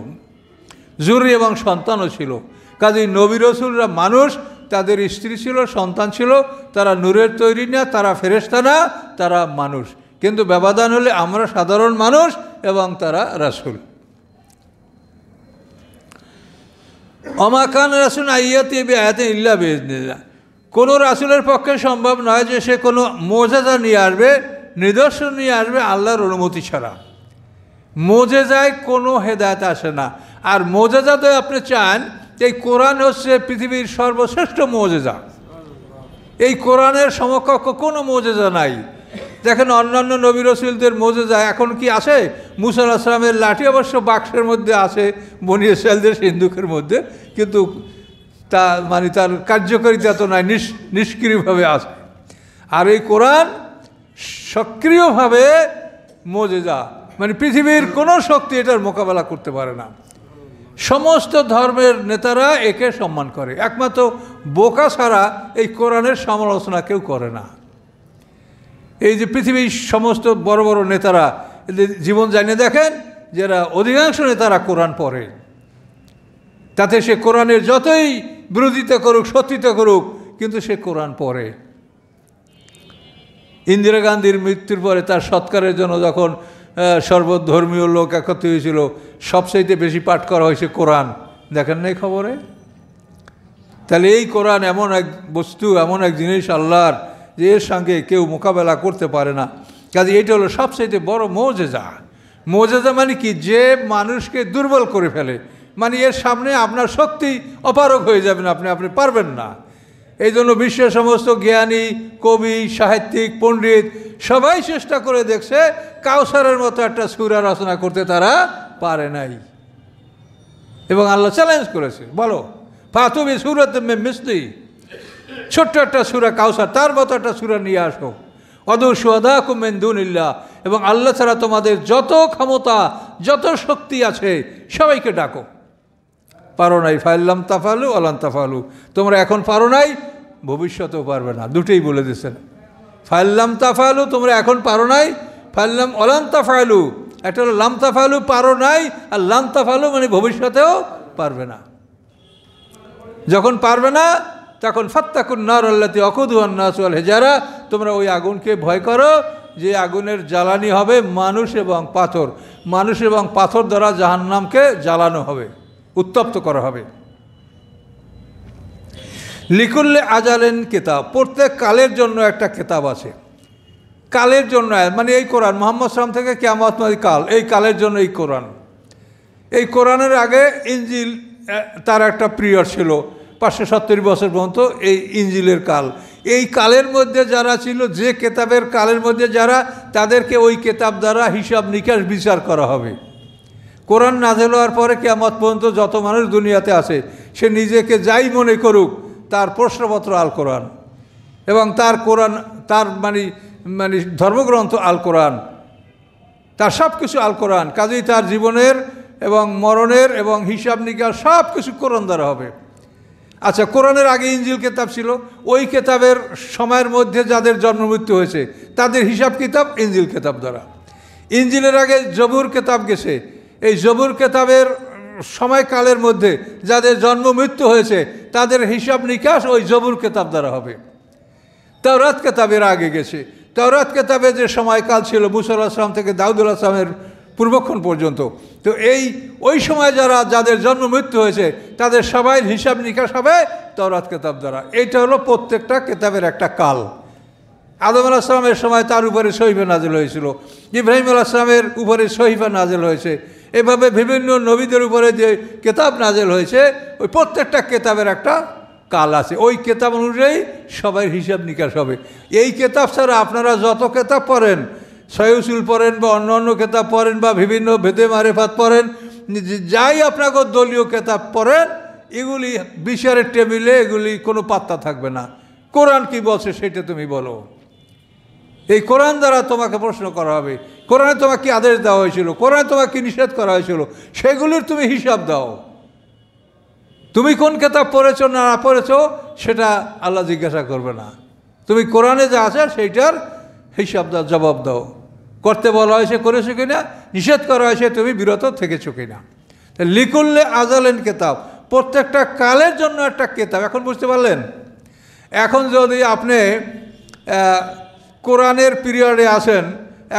জুরি এবং সন্তানও ছিল। কাজেই নবী রাসূলরা মানুষ, তাদের স্ত্রী ছিল, সন্তান ছিল, তারা নূরের তৈরি না, তারা ফেরেশতা না, তারা মানুষ। কিন্তু ব্যবধান হলে আমরা সাধারণ মানুষ এবং তারা রাসূল। ওমা কান রাসূলুন আইয়াতি বিআয়াতিন ইল্লা বিইজনিল্লাহ। কোনো রাসূলের পক্ষে সম্ভব নয় যে সে কোনো মুজিজা নিয়ে আসবে, নিদর্শন নিয়ে আসবে আল্লাহর অনুমতি ছাড়া। মুজিজায় কোনো হেদায়েত আসে না। আর মুজিজা তো আপনি চান, এই কোরআন হচ্ছে পৃথিবীর সর্বশ্রেষ্ঠ মুজিজা। এই কোরআনের সমকক্ষ কোনো মুজিজা নাই। দেখেন অন্যান্য নবী রাসূলদের মুজিজা এখন কি আছে? মূসা আলাইহিস সালামের লাঠি অবশ্য বাক্সের মধ্যে আছে, বনী ইসরাঈলদের সিন্ধুকের মধ্যে, কিন্তু তা মানে তার কার্যকারিতা তো নাই, নিষ্ক্রিয়ভাবে আছে। আর এই কোরআন সক্রিয়ভাবে মুজিজা, মানে পৃথিবীর কোনো শক্তি এটার মোকাবেলা করতে পারে না। সমস্ত ধর্মের নেতারা একে সম্মান করে, একমাত্র বোকা ছাড়া এই কোরআনের সমালোচনা কেউ করে না। এই যে পৃথিবীর সমস্ত বড় বড় নেতারা এদের জীবন জানিয়ে দেখেন, যারা অধিকাংশ নেতারা কোরআন পড়ে, তাতে সে কোরআনের যতই বিরোধিতা করুক, সত্যিতা করুক, কিন্তু সে কোরআন পড়ে। ইন্দিরা গান্ধীর মৃত্যুর পরে তার সৎকারের জন্য যখন সর্বধর্মীয় লোক একত্রিত হয়েছিল, সবচাইতে বেশি পাঠ করা হয়েছে কোরআন। দেখেন নাই খবরে? তাহলে এই কোরআন এমন এক বস্তু, এমন এক জিনিস আল্লাহর, যে এর সঙ্গে কেউ মোকাবেলা করতে পারে না। কাজে এটা হলো সবচাইতে বড় মুজিজা। মুজিজা মানে কি? যে মানুষকে দুর্বল করে ফেলে, মানে এর সামনে আপনার শক্তি অপারগ হয়ে যাবেন, আপনি পারবেন না। এই জন্য বিশ্বের সমস্ত জ্ঞানী, কবি, সাহিত্যিক, পণ্ডিত সবাই চেষ্টা করে দেখছে, কাউসারের মতো একটা সূরা রচনা করতে তারা পারে নাই। এবং আল্লাহ চ্যালেঞ্জ করেছে, বলো ফাতু বিসূরাতিন মিন মিসলি, ছোট্ট একটা সূরা কাউসার, তার মতো একটা সূরা নিয়ে আসো। ওয়াদউ শুহাদাকুম মিন দুনিল্লাহ, এবং আল্লাহ ছাড়া তোমাদের যত ক্ষমতা, যত শক্তি আছে সবাইকে ডাকো। পারো নাই, ফাইল্লাম তাফালু আলান তাফালু, তোমরা এখন পারো নাই, ভবিষ্যতেও পারবে না। দুটোই বলে দিচ্ছেন, ফাইল্লাম তাফালু তোমরা এখন পারো নাই, ফাইল্লাম আলান তাফালু, একটা হলো লাম তাফালু পারো নাই, আর লাম তাফালু মানে ভবিষ্যতেও পারবে না। যখন পারবে না তখন ফাত্তাকুন নার আল্লাতী ওয়াকুদুহা আন-নাস ওয়াল হিজারা, তোমরা ওই আগুনকে ভয় করো যে আগুনের জ্বালানি হবে মানুষ এবং পাথর। মানুষ এবং পাথর দ্বারা জাহান্নামকে জ্বালানো হবে, উত্তপ্ত করা হবে। লিকুল্লি আজালেন কিতাব, প্রত্যেক কালের জন্য একটা কিতাব আছে। কালের জন্য মানে এই কোরআন, মুহাম্মদ সাল্লাল্লাহু আলাইহি ওয়াসাল্লাম থেকে কিয়ামত কাল, এই কালের জন্য এই কোরআন। এই কোরআনের আগে ইনজিল তার একটা পিরিয়ড ছিল, 570 বছর পর্যন্ত এই ইনজিলের কাল। এই কালের মধ্যে যারা ছিল, যে কেতাবের কালের মধ্যে যারা, তাদেরকে ওই কেতাব দ্বারা হিসাব নিকাশ বিচার করা হবে। কোরআন নাযিল হওয়ার পরে কিয়ামত পর্যন্ত যত মানুষ দুনিয়াতে আছে, সে নিজেকে যাই মনে করুক, তার প্রশ্নপত্র আল কোরআন, এবং তার কোরআন, তার মানে ধর্মগ্রন্থ আল কোরআন, তার সব কিছু আল কোরআন। কাজেই তার জীবনের এবং মরণের এবং হিসাব নিকাশ সব কিছু কোরআন দ্বারা হবে। আচ্ছা, কোরআনের আগে ইনজিল কেতাব ছিল, ওই কেতাবের সময়ের মধ্যে যাদের জন্ম মৃত্যু হয়েছে তাদের হিসাব কিতাব ইনজিল কেতাব দ্বারা। ইনজিলের আগে জবুর কেতাব গেছে, এই জবুর কেতাবের সময়কালের মধ্যে যাদের জন্ম মৃত্যু হয়েছে তাদের হিসাব নিকাশ ওই জবুর কেতাব দ্বারা হবে। তাওরাত কেতাবের আগে গেছে, তাওরাত কেতাবে যে সময়কাল ছিল মূসা আলাইহিস সালাম থেকে দাউদ আলাইহিস সালামের পূর্বক্ষণ পর্যন্ত, তো ওই সময় যাদের জন্ম মৃত্যু হয়েছে তাদের সবাই হিসাব নিকাশ হবে তাওরাত কেতাব দ্বারা। এইটা হলো প্রত্যেকটা কেতাবের একটা কাল। আদম আলাইহিস সালামের সময় তার উপরে সহিফা নাজিল হয়েছিল, ইব্রাহিম আলাইহিস সালামের উপরে সহিফা নাজিল হয়েছে, এভাবে বিভিন্ন নবীদের উপরে যে কেতাব নাজিল হয়েছে ওই প্রত্যেকটা কেতাবের একটা কাল আছে, ওই কেতাব অনুযায়ী সবাই হিসাব নিকাশ হবে। এই কেতাব ছাড়া আপনারা যত কেতাব পড়েন, সহিহ উসুল পড়েন বা অন্য অন্য কেতাব পড়েন বা বিভিন্ন ভেদে মারেফাত পড়েন, যাই আপনাকে দলীয় কেতাব পড়েন, এগুলি বিচারের টেবিলে এগুলি কোনো পাত্তা থাকবে না। কোরআন কি বলছে সেটা তুমি বলো। এই কোরআন দ্বারা তোমাকে প্রশ্ন করা হবে, কোরআনে তোমাকে কি আদেশ দেওয়া হয়েছিল, কোরআনে তোমাকে কি নিষেধ করা হয়েছিল, সেগুলির তুমি হিসাব দাও। তুমি কোন কেতাব পড়েছো না পড়েছো সেটা আল্লাহ জিজ্ঞাসা করবে না। তুমি কোরআনে যা আছে সেইটার হিসাব দাও, জবাব দাও। করতে বলা হয়েছে করেছো কিনা, নিষেধ করা হয়েছে তুমি বিরত থেকেছো কিনা। লিকুল্লে আজালেন কেতাব, প্রত্যেকটা কালের জন্য একটা কেতাব। এখন বুঝতে পারলেন? এখন যদি আপনি কোরআনের পিরিয়ডে আসেন,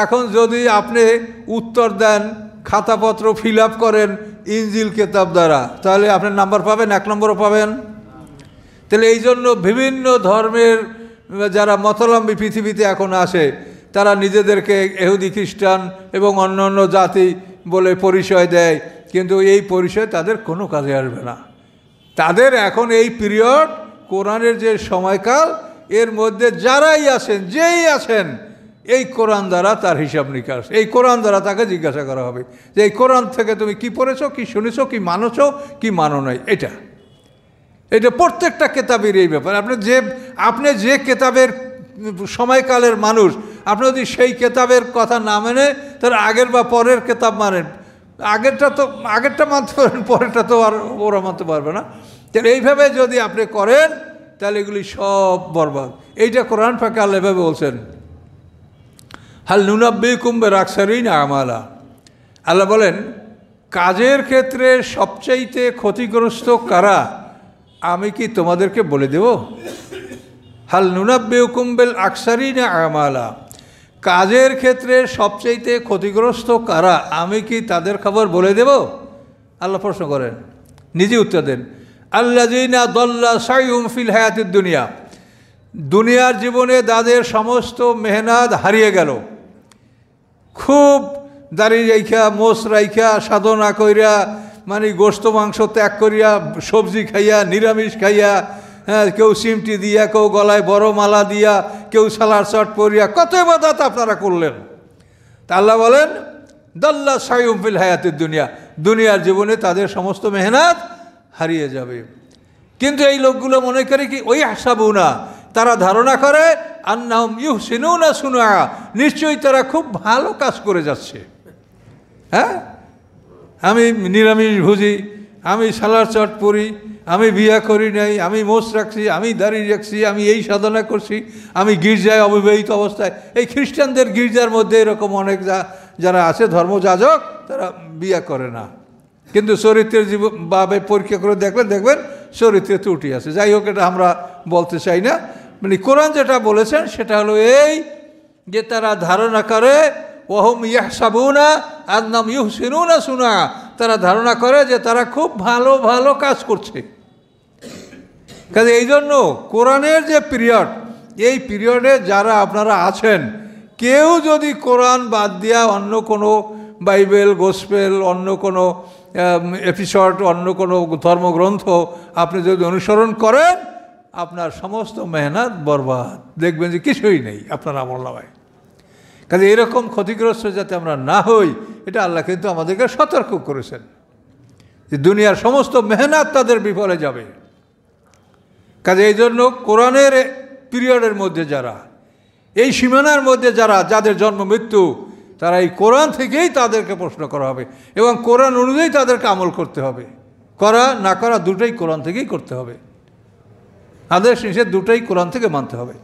এখন যদি আপনি উত্তর দেন, খাতাপত্র ফিল আপ করেন ইনজিল কেতাব দ্বারা, তাহলে আপনি নাম্বার পাবেন, 1 নম্বরও পাবেন। তাহলে এই জন্য বিভিন্ন ধর্মের যারা মতাবলম্বী পৃথিবীতে এখন আসে, তারা নিজেদেরকে ইহুদি খ্রিস্টান এবং অন্য অন্য জাতি বলে পরিচয় দেয়, কিন্তু এই পরিচয় তাদের কোনো কাজে আসবে না। তাদের এখন এই পিরিয়ড, কোরআনের যে সময়কাল, এর মধ্যে যারাই আছেন, যেই আছেন, এই কোরআন দ্বারা তার হিসাব নিকাশ, এই কোরআন দ্বারা তাকে জিজ্ঞাসা করা হবে যে এই কোরআন থেকে তুমি কি পড়েছো, কি শুনেছো, কি মানোছো, কি মানো নাই। এটা প্রত্যেকটা কেতাবের এই ব্যাপার। আপনি যে কেতাবের সময়কালের মানুষ, আপনি যদি সেই কেতাবের কথা না মেনে তার আগের বা পরের কেতাব মানেন, আগেরটা মানতে পারেন, পরেরটা তো আর ওরা মানতে পারবে না। তাহলে এইভাবে যদি আপনি করেন তাহলে এগুলি সব বরবাদ। এইটা কোরআন পাকে আল্লাহ এভাবে বলছেন, হাল নুনাব্বিকুম বিল-আখসারিনা আমালা। আল্লাহ বলেন, কাজের ক্ষেত্রে সবচাইতে ক্ষতিগ্রস্ত কারা আমি কি তোমাদেরকে বলে দেব? হাল নুনাব্বিকুম বিল-আখসারিনা আমালা, কাজের ক্ষেত্রে সবচাইতে ক্ষতিগ্রস্ত কারা আমি কি তাদের খবর বলে দেব? আল্লাহ প্রশ্ন করেন, নিজে উত্তর দেন, আল্লাযীনা দাল্লা সাইয়ুহুম ফিল হায়াতিদ দুনিয়া, দুনিয়ার জীবনে তাদের সমস্ত মেহনত হারিয়ে গেল। খুব দাড়ি রাইখা, মোষ রাইখা, সাধনা কইরা, মানে গোস্ত মাংস ত্যাগ করিয়া, সবজি খাইয়া, নিরামিষ খাইয়া, হ্যাঁ, কেউ সিমটি দিয়া, কেউ গলায় বড় মালা দিয়া, কেউ সালার শট পরিয়া, কত ইবাদত আপনারা করলেন। তা আল্লাহ বলেন, দাল্লা সাইয়ুহুম ফিল হায়াতিদ দুনিয়া, দুনিয়ার জীবনে তাদের সমস্ত মেহনত হারিয়ে যাবে। কিন্তু এই লোকগুলো মনে করে কি, ওই হাসাবুনা, তারা ধারণা করে, আন্নাহুম ইউহসিনুনা সুনআ, নিশ্চয়ই তারা খুব ভালো কাজ করে যাচ্ছে। হ্যাঁ, আমি নিরামিষ ভুজি, আমি সালার চট পরি, আমি বিয়া করি নাই, আমি মোষ রাখছি, আমি দাড়ি রাখছি, আমি এই সাধনা করছি, আমি গির্জায় অবিবাহিত অবস্থায়। এই খ্রিস্টানদের গির্জার মধ্যে এরকম অনেক যারা আছে ধর্মযাজক, তারা বিয়া করে না, কিন্তু চরিত্রের ভাবে পরীক্ষা করে দেখবেন চরিত্রে ত্রুটি আছে। যাই হোক, এটা আমরা বলতে চাই না। মানে কোরআন যেটা বলেছেন সেটা হলো এই যে তারা ধারণা করে, ওয়াহুম ইয়াহসাবুনা আন্নাহুম ইউহসিনুনা সুনআ, তারা ধারণা করে যে তারা খুব ভালো ভালো কাজ করছে। কাজে এই জন্য কোরআনের যে পিরিয়ড, এই পিরিয়ডে যারা আপনারা আছেন, কেউ যদি কোরআন বাদ দিয়া অন্য কোনো বাইবেল, গোস্পেল, অন্য কোনো এপিসোড, অন্য কোনো ধর্মগ্রন্থ আপনি যদি অনুসরণ করেন, আপনার সমস্ত মেহনত বরবাদ, দেখবেন যে কিছুই নেই আপনার আমলনামায়। কাজে এরকম ক্ষতিগ্রস্ত যাতে আমরা না হই, এটা আল্লাহ কিন্তু আমাদেরকে সতর্ক করেছেন যে দুনিয়ার সমস্ত মেহনত তাদের বিফলে যাবে। কাজে এই জন্য কোরআনের পিরিয়ডের মধ্যে যারা, এই সীমানার মধ্যে যাদের জন্ম মৃত্যু, তারা এই কোরআন থেকেই তাদেরকে প্রশ্ন করা হবে এবং কোরআন অনুযায়ী তাদেরকে আমল করতে হবে। করা না করা দুটোই কোরআন থেকেই করতে হবে, আদেশ নিষেধ দুটোই কোরআন থেকে মানতে হবে।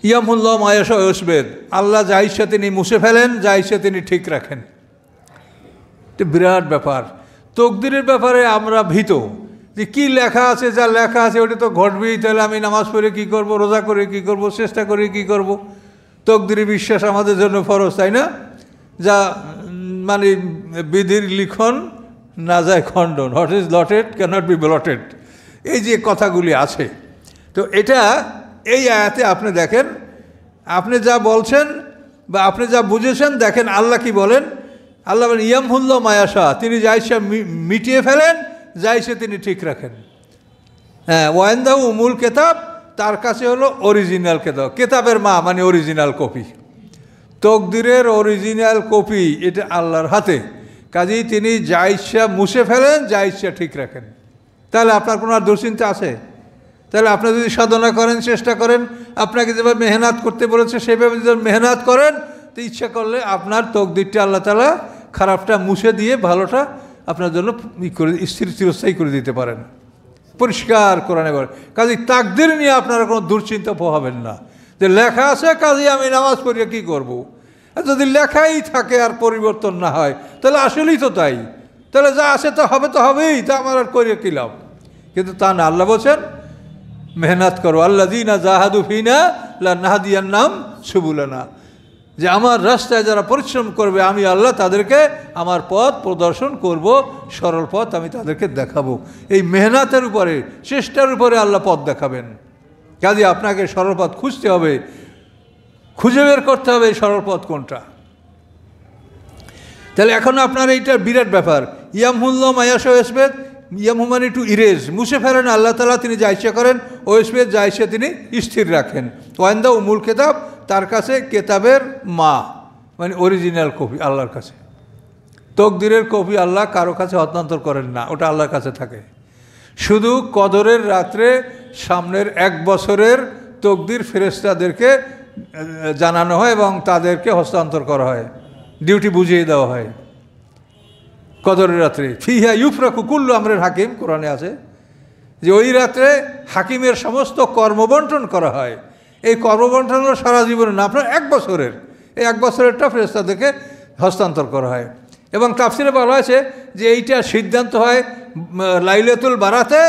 ইয়ামুল্লাহ মায়াশা ইউসবিত, আল্লাহ যা ইচ্ছা তিনি মুছে ফেলেন, যা ইচ্ছা তিনি ঠিক রাখেন। এটা বিরাট ব্যাপার। তকদিরের ব্যাপারে আমরা ভীত যে কী লেখা আছে, যা লেখা আছে ওটা তো ঘটবেই, তাহলে আমি নামাজ পড়ে কী করব, রোজা করে কী করব, চেষ্টা করে কী করব। তকদিরে বিশ্বাস আমাদের জন্য ফরজ, তাই না? যা মানে বিধির লিখন না যায় খণ্ডন, what is lotted cannot be blotted, এই যে কথাগুলি আছে, তো এটা এই আয়াতে আপনি দেখেন, আপনি যা বলছেন বা আপনি যা বুঝেছেন, দেখেন আল্লাহ কি বলেন। আল্লাহ বলেন ইয়ামহুল্লাহু মা ইয়াশা, তিনি যা ইচ্ছা মিটিয়ে ফেলেন, যা ইচ্ছা তিনি ঠিক রাখেন। হ্যাঁ, ওয়াইন্দাহু উমুল কেতাব, তার কাছে হলো অরিজিনাল কেতাব, কেতাবের মা মানে অরিজিনাল কপি, তকদিরের অরিজিনাল কপি, এটা আল্লাহর হাতে। কাজেই তিনি যা ইচ্ছা মুছে ফেলেন, যা ইচ্ছা ঠিক রাখেন। তাহলে আপনার কোনো আর দুশ্চিন্তা আছে? তাহলে আপনি যদি সাধনা করেন, চেষ্টা করেন, আপনাকে যেভাবে মেহনত করতে বলেছে সেভাবে যদি মেহনত করেন, তো ইচ্ছা করলে আপনার তকদিরটা আল্লাহ তাআলা খারাপটা মুছে দিয়ে ভালোটা আপনার জন্য চিরস্থায়ী করে দিতে পারেন। পরিষ্কার কোরআনে বলে। কাজেই তাকদির নিয়ে আপনারা কোনো দুশ্চিন্তা পোহাবেন না যে লেখা আছে কাজেই আমি নামাজ পড়িয়ে কী করব। আর যদি লেখাই থাকে আর পরিবর্তন না হয়, তাহলে আসলেই তো তাই, তাহলে যা আছে তা হবে, তো হবেই, তা আমার আর করিয়ে কী লাভ। কিন্তু তা না, আল্লাহ বলছেন মেহনত করো, আল্লাযীনা জাহাদু ফীনা লানাহদিয়ান্নাহুম সুবুলানা, যে আমার রাস্তায় যারা পরিশ্রম করবে আমি আল্লাহ তাদেরকে আমার পথ প্রদর্শন করব, সরল পথ আমি তাদেরকে দেখাবো। এই মেহনতের উপরে, চেষ্টার উপরে আল্লাহ পথ দেখাবেন। কাজে আপনাকে সরল পথ খুঁজতে হবে, খুঁজে বের করতে হবে এই সরল পথ কোনটা। তাহলে এখন আপনার এইটা বিরাট ব্যাপার। ইয়ামহুল্লাহু মা ইয়াশা ওয়া ইসবাত, ইয়ামহু মানে টু ইরেজ, মুছে ফেলেন আল্লাহ তাআলা, তিনি যা ইচ্ছা করেন, ও ইসবাত যা ইচ্ছা তিনি স্থির রাখেন। ওয়াইন্দাহু উমুল কেতাব, তার কাছে কেতাবের মা মানে অরিজিনাল কপি আল্লাহর কাছে। তকদিরের কপি আল্লাহ কারো কাছে হস্তান্তর করেন না, ওটা আল্লাহর কাছে থাকে। শুধু কদরের রাত্রে সামনের 1 বছরের তকদির ফেরেশতাদেরকে জানানো হয় এবং তাদেরকে হস্তান্তর করা হয়, ডিউটি বুঝিয়ে দেওয়া হয় কদরের রাত্রে। ফিহা ইউফরাকু কুল্লু আমরিন হাকিম, কোরআনে আছে যে ওই রাত্রে হাকিমের সমস্ত কর্মবন্টন করা হয়। এই কর্মবন্টন হলো সারা জীবনে না, আপনার 1 বছরের, এই 1 বছরেরটা ফেরেশতাদেরকে হস্তান্তর করা হয়। এবং তাফসিরে বলা হয়েছে যে এইটা সিদ্ধান্ত হয় লাইলাতুল বারাতে,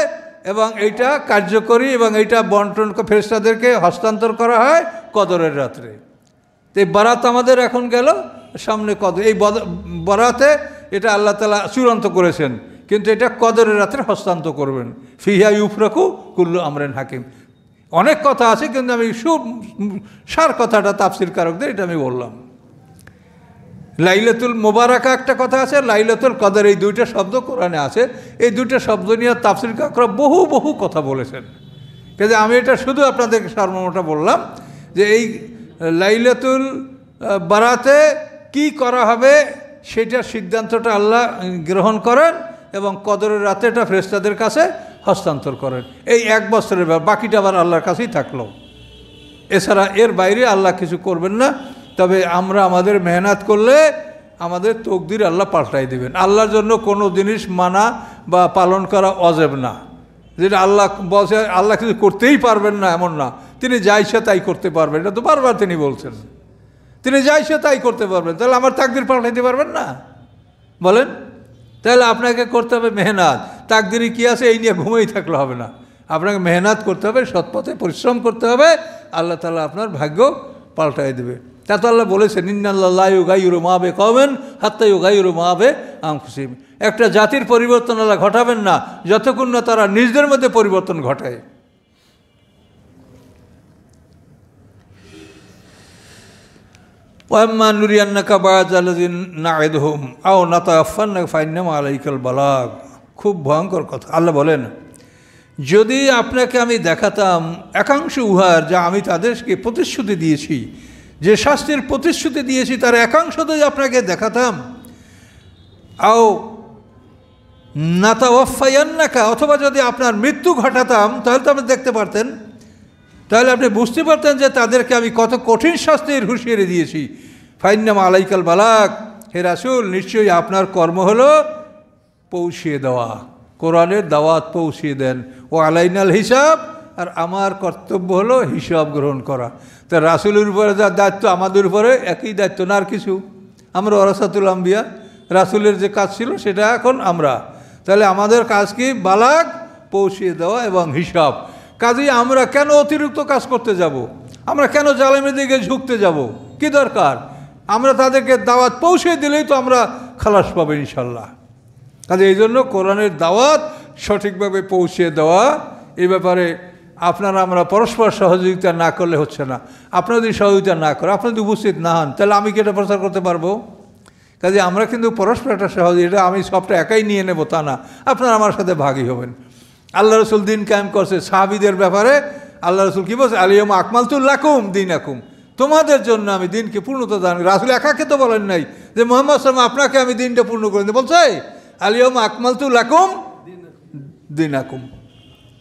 এবং এইটা কার্যকরী এবং এইটা বন্টন ফেরেশতাদেরকে হস্তান্তর করা হয় কদরের রাত্রে। তো এই বারাত আমাদের এখন গেল, সামনে কদর, এই বারাতে এটা আল্লাহ তাআলা চূড়ান্ত করেছেন, কিন্তু এটা কদরের রাত্রে হস্তান্তর করবেন। ফিহা ইউফরাকু কুল্লু আমরিন হাকিম। অনেক কথা আছে, কিন্তু আমি সার কথাটা তাফসির কারকদের এটা আমি বললাম। লাইলাতুল মুবারাকা একটা কথা আছে, লাইলাতুল কদর, এই 2টা শব্দ কোরআনে আছে। এই 2টা শব্দ নিয়ে তাফসির কারকরা বহু কথা বলেছেন। কিন্তু আমি এটা শুধু আপনাদেরকে সারমর্মটা বললাম যে এই লাইলাতুল বারাতে কি করা হবে সেটার সিদ্ধান্তটা আল্লাহ গ্রহণ করেন এবং কদরের রাতে এটা ফেরেশতাদের কাছে হস্তান্তর করেন। এই 1 বছরের বাকিটা আবার আল্লাহর কাছেই থাকলো। এছাড়া এর বাইরে আল্লাহ কিছু করবেন না। তবে আমরা আমাদের মেহনত করলে আমাদের তকদির আল্লাহ পাল্টাই দেবেন। আল্লাহর জন্য কোনো জিনিস মানা বা পালন করা অজেব না, যেটা আল্লাহ বলছে আল্লাহ কিছু করতেই পারবেন না এমন না, তিনি যা ইচ্ছা তাই করতে পারবেন, এটা তো বারবার তিনি বলছেন, তিনি যা ইচ্ছা তাই করতে পারবেন। তাহলে আমার তাকদির পাল্টাইতে পারবেন না বলেন? তাহলে আপনাকে করতে হবে মেহনত। তাকদিরে কী আছে এই নিয়ে ঘুমেই থাকলে হবে না, আপনাকে মেহনত করতে হবে, সৎপথে পরিশ্রম করতে হবে, আল্লাহ তাআলা আপনার ভাগ্য পাল্টাই দেবে। তা তো আল্লাহ বলেছেন ইন্নাল্লাহা লা ইউগাইয়িরু মা বিকওমিন হাত্তা ইউগাইয়িরু মা বিআনফুসিহিম। একটা জাতির পরিবর্তন আল্লাহ ঘটাবেন না যতক্ষণ না তারা নিজেদের মধ্যে পরিবর্তন ঘটায়। ওয়াম্মা নুরিয়ান্নাকা বা'দাল্লাযী না'iদুহুম আও নাতাওয়াফান্নাকা ফাইন্নামা আলাইকাল বালাগ। খুব ভয়ঙ্কর কথা। আল্লাহ বলেন যদি আপনাকে আমি দেখাতাম একাংশ উহার যা আমি তাদেরকে প্রতিশ্রুতি দিয়েছি, যে শাস্তির প্রতিশ্রুতি দিয়েছি তার একাংশ যদি আপনাকে দেখাতাম, আও নাতাওয়াফায়ান্নাকা, অথবা যদি আপনার মৃত্যু ঘটাতাম, তাহলে তো আপনি দেখতে পারতেন, তাহলে আপনি বুঝতে পারতেন যে তাদেরকে আমি কত কঠিন শাস্তির হুঁশিয়ারি দিয়েছি। ফাইন্নামা আলাইকাল বালাগ, হে রাসূল নিশ্চয়ই আপনার কর্ম হলো পৌঁছিয়ে দেওয়া, কোরআনের দাওয়াত পৌঁছিয়ে দেন। ও আলাইনাল হিসাব, আর আমার কর্তব্য হলো হিসাব গ্রহণ করা। তা রাসূলের উপরে যা দায়িত্ব আমাদের উপরে একই দায়িত্ব না আর কিছু। আমরা ওয়ারাসাতুল আম্বিয়া, রাসূলের যে কাজ ছিল সেটা এখন আমরা, তাহলে আমাদের কাজ কি? বালাগ, পৌঁছিয়ে দেওয়া এবং হিসাব। কাজেই আমরা কেন অতিরিক্ত কাজ করতে যাব? আমরা কেন জালেমের দিকে ঝুঁকতে যাব? কি দরকার? আমরা তাদেরকে দাওয়াত পৌঁছে দিলেই তো আমরা খালাস পাবো ইনশাল্লাহ। কাজে এই জন্য কোরআনের দাওয়াত সঠিকভাবে পৌঁছে দেওয়া। এই ব্যাপারে আপনারা আমরা পরস্পর সহযোগিতা না করলে হচ্ছে না। আপনারা যদি সহযোগিতা না করে, আপনারা যদি উপস্থিত না হন, তাহলে আমি কি এটা প্রচার করতে পারবো? কাজে আমরা কিন্তু পরস্পর একটা সহযোগিতা, আমি সবটা একাই নিয়ে নেব তা না, আপনারা আমার সাথে ভাগী হবেন। আল্লাহ রসুল দিন কায়েম করছে। সাহাবীদের ব্যাপারে আল্লাহ রসুল কী বলছে? আলিয়াম আকমালতু লাকুম দীনাকুম, তোমাদের জন্য আমি দিনকে পূর্ণতা দান। রাসূল একাকে তো বলেন নাই যে মুহাম্মদ সাল্লাল্লাহু আলাইহি ওয়াসাল্লাম আপনাকে আমি দিনটা পূর্ণ করে দিই, বলছে আলিয়াম আকমালতু লাকুম দীনাকুম,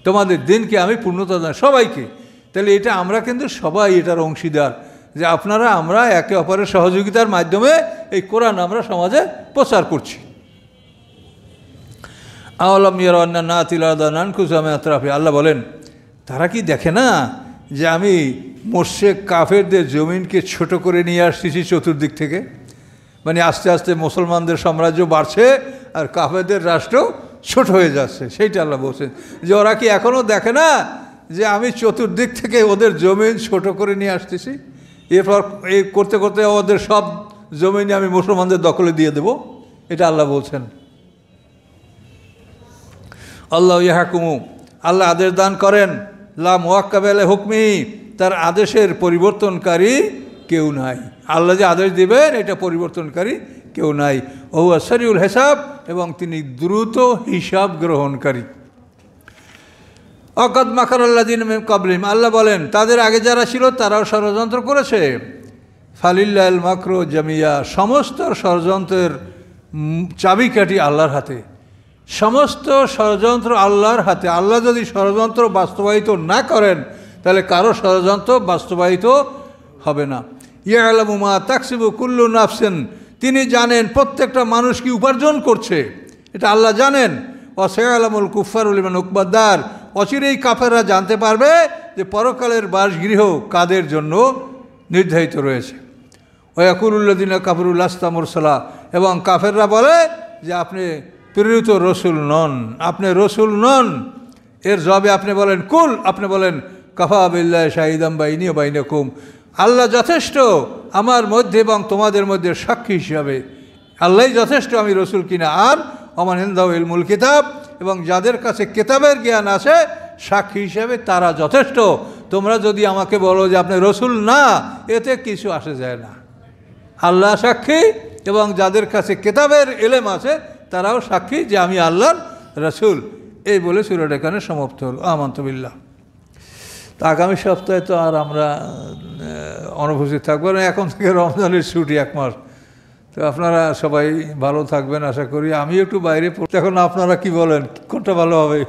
তোমাদের দিনকে আমি পূর্ণতা দান সবাইকে। তাহলে এটা আমরা কিন্তু সবাই এটার অংশীদার, যে আপনারা আমরা একে অপরের সহযোগিতার মাধ্যমে এই কোরআন আমরা সমাজে প্রচার করছি। আওয়ালাম ইয়ারাউন্না নাতিল আরদা নানকুসুহা মিন আতরাফিহা, আল্লাহ বলেন তারা কি দেখে না যে আমি মুশরিক কাফেরদের জমিনকে ছোট করে নিয়ে আসতেছি চতুর্দিক থেকে। মানে আস্তে আস্তে মুসলমানদের সাম্রাজ্য বাড়ছে আর কাফেরদের রাষ্ট্র ছোট হয়ে যাচ্ছে। সেইটা আল্লাহ বলছেন যে ওরা কি এখনও দেখে না যে আমি চতুর্দিক থেকে ওদের জমিন ছোট করে নিয়ে আসতেছি, এরপর এই করতে করতে ওদের সব জমিনে আমি মুসলমানদের দখলে দিয়ে দেব। এটা আল্লাহ বলছেন। আল্লাহ ইয়াহকুমু, আল্লাহ আদেশ দান করেন, লা মুওয়াক্কাবা লি হুকমি, তার আদেশের পরিবর্তনকারী কেউ নাই। আল্লাহ যে আদেশ দিবেন এটা পরিবর্তনকারী কেউ নাই। ওয়া সারিউল হিসাব, এবং তিনি দ্রুত হিসাব গ্রহণকারী। অকাদ মাকারাল্লাযিনা মিন ক্বাবলিহিম, আল্লাহ বলেন তাদের আগে যারা ছিল তারাও ষড়যন্ত্র করেছে। ফালিল্লাহিল মাকরু জামিয়া, সমস্ত ষড়যন্ত্রের চাবিকাঠি আল্লাহর হাতে। সমস্ত ষড়যন্ত্র আল্লাহর হাতে। আল্লাহ যদি ষড়যন্ত্র বাস্তবায়িত না করেন তাহলে কারো ষড়যন্ত্র বাস্তবায়িত হবে না। ইয়ালামু মা তাকসিবু কুল্লু নাফসিন, তিনি জানেন প্রত্যেকটা মানুষ কি উপার্জন করছে, এটা আল্লাহ জানেন। ওয়া সায়ালামুল কুফফারু লিমান উকবাদ্দার, অচিরেই কাফেররা জানতে পারবে যে পরকালের বাসগৃহ কাদের জন্য নির্ধারিত রয়েছে। ওয়া ইয়াকুলুল্লাযিনা কাফারু লাস্তা মুরসালা, এবং কাফেররা বলে যে আপনি প্রেরিত রসুল নন, আপনি রসুল নন। এর জবাবে আপনি বলেন কুল, আপনি বলেন কাফা বিল্লাহি শাহিদাম বাইনি ওয়া বাইনাকুম, আল্লাহ যথেষ্ট আমার মধ্যে এবং তোমাদের মধ্যে সাক্ষী হিসাবে। আল্লাহই যথেষ্ট, আমি রসুল কিনা। আর ওমান ইনদাহু ইলমুল কিতাব, এবং যাদের কাছে কিতাবের জ্ঞান আছে সাক্ষী হিসাবে তারা যথেষ্ট। তোমরা যদি আমাকে বলো যে আপনি রসুল না, এতে কিছু আসে যায় না। আল্লাহ সাক্ষী এবং যাদের কাছে কিতাবের ইলম আছে তারাও সাক্ষী যে আমি আল্লাহর রসুল। এই বলে সূরাটা এখানে সমাপ্ত হল। আমানতু বিল্লাহ। তা আগামী সপ্তাহে তো আর আমরা অনুপস্থিত থাকবো না, এখন থেকে রমজানের ছুটি 1 মাস। তো আপনারা সবাই ভালো থাকবেন আশা করি। আমি একটু বাইরে পড়তে, এখন আপনারা কি বলেন কোনটা ভালো হবে?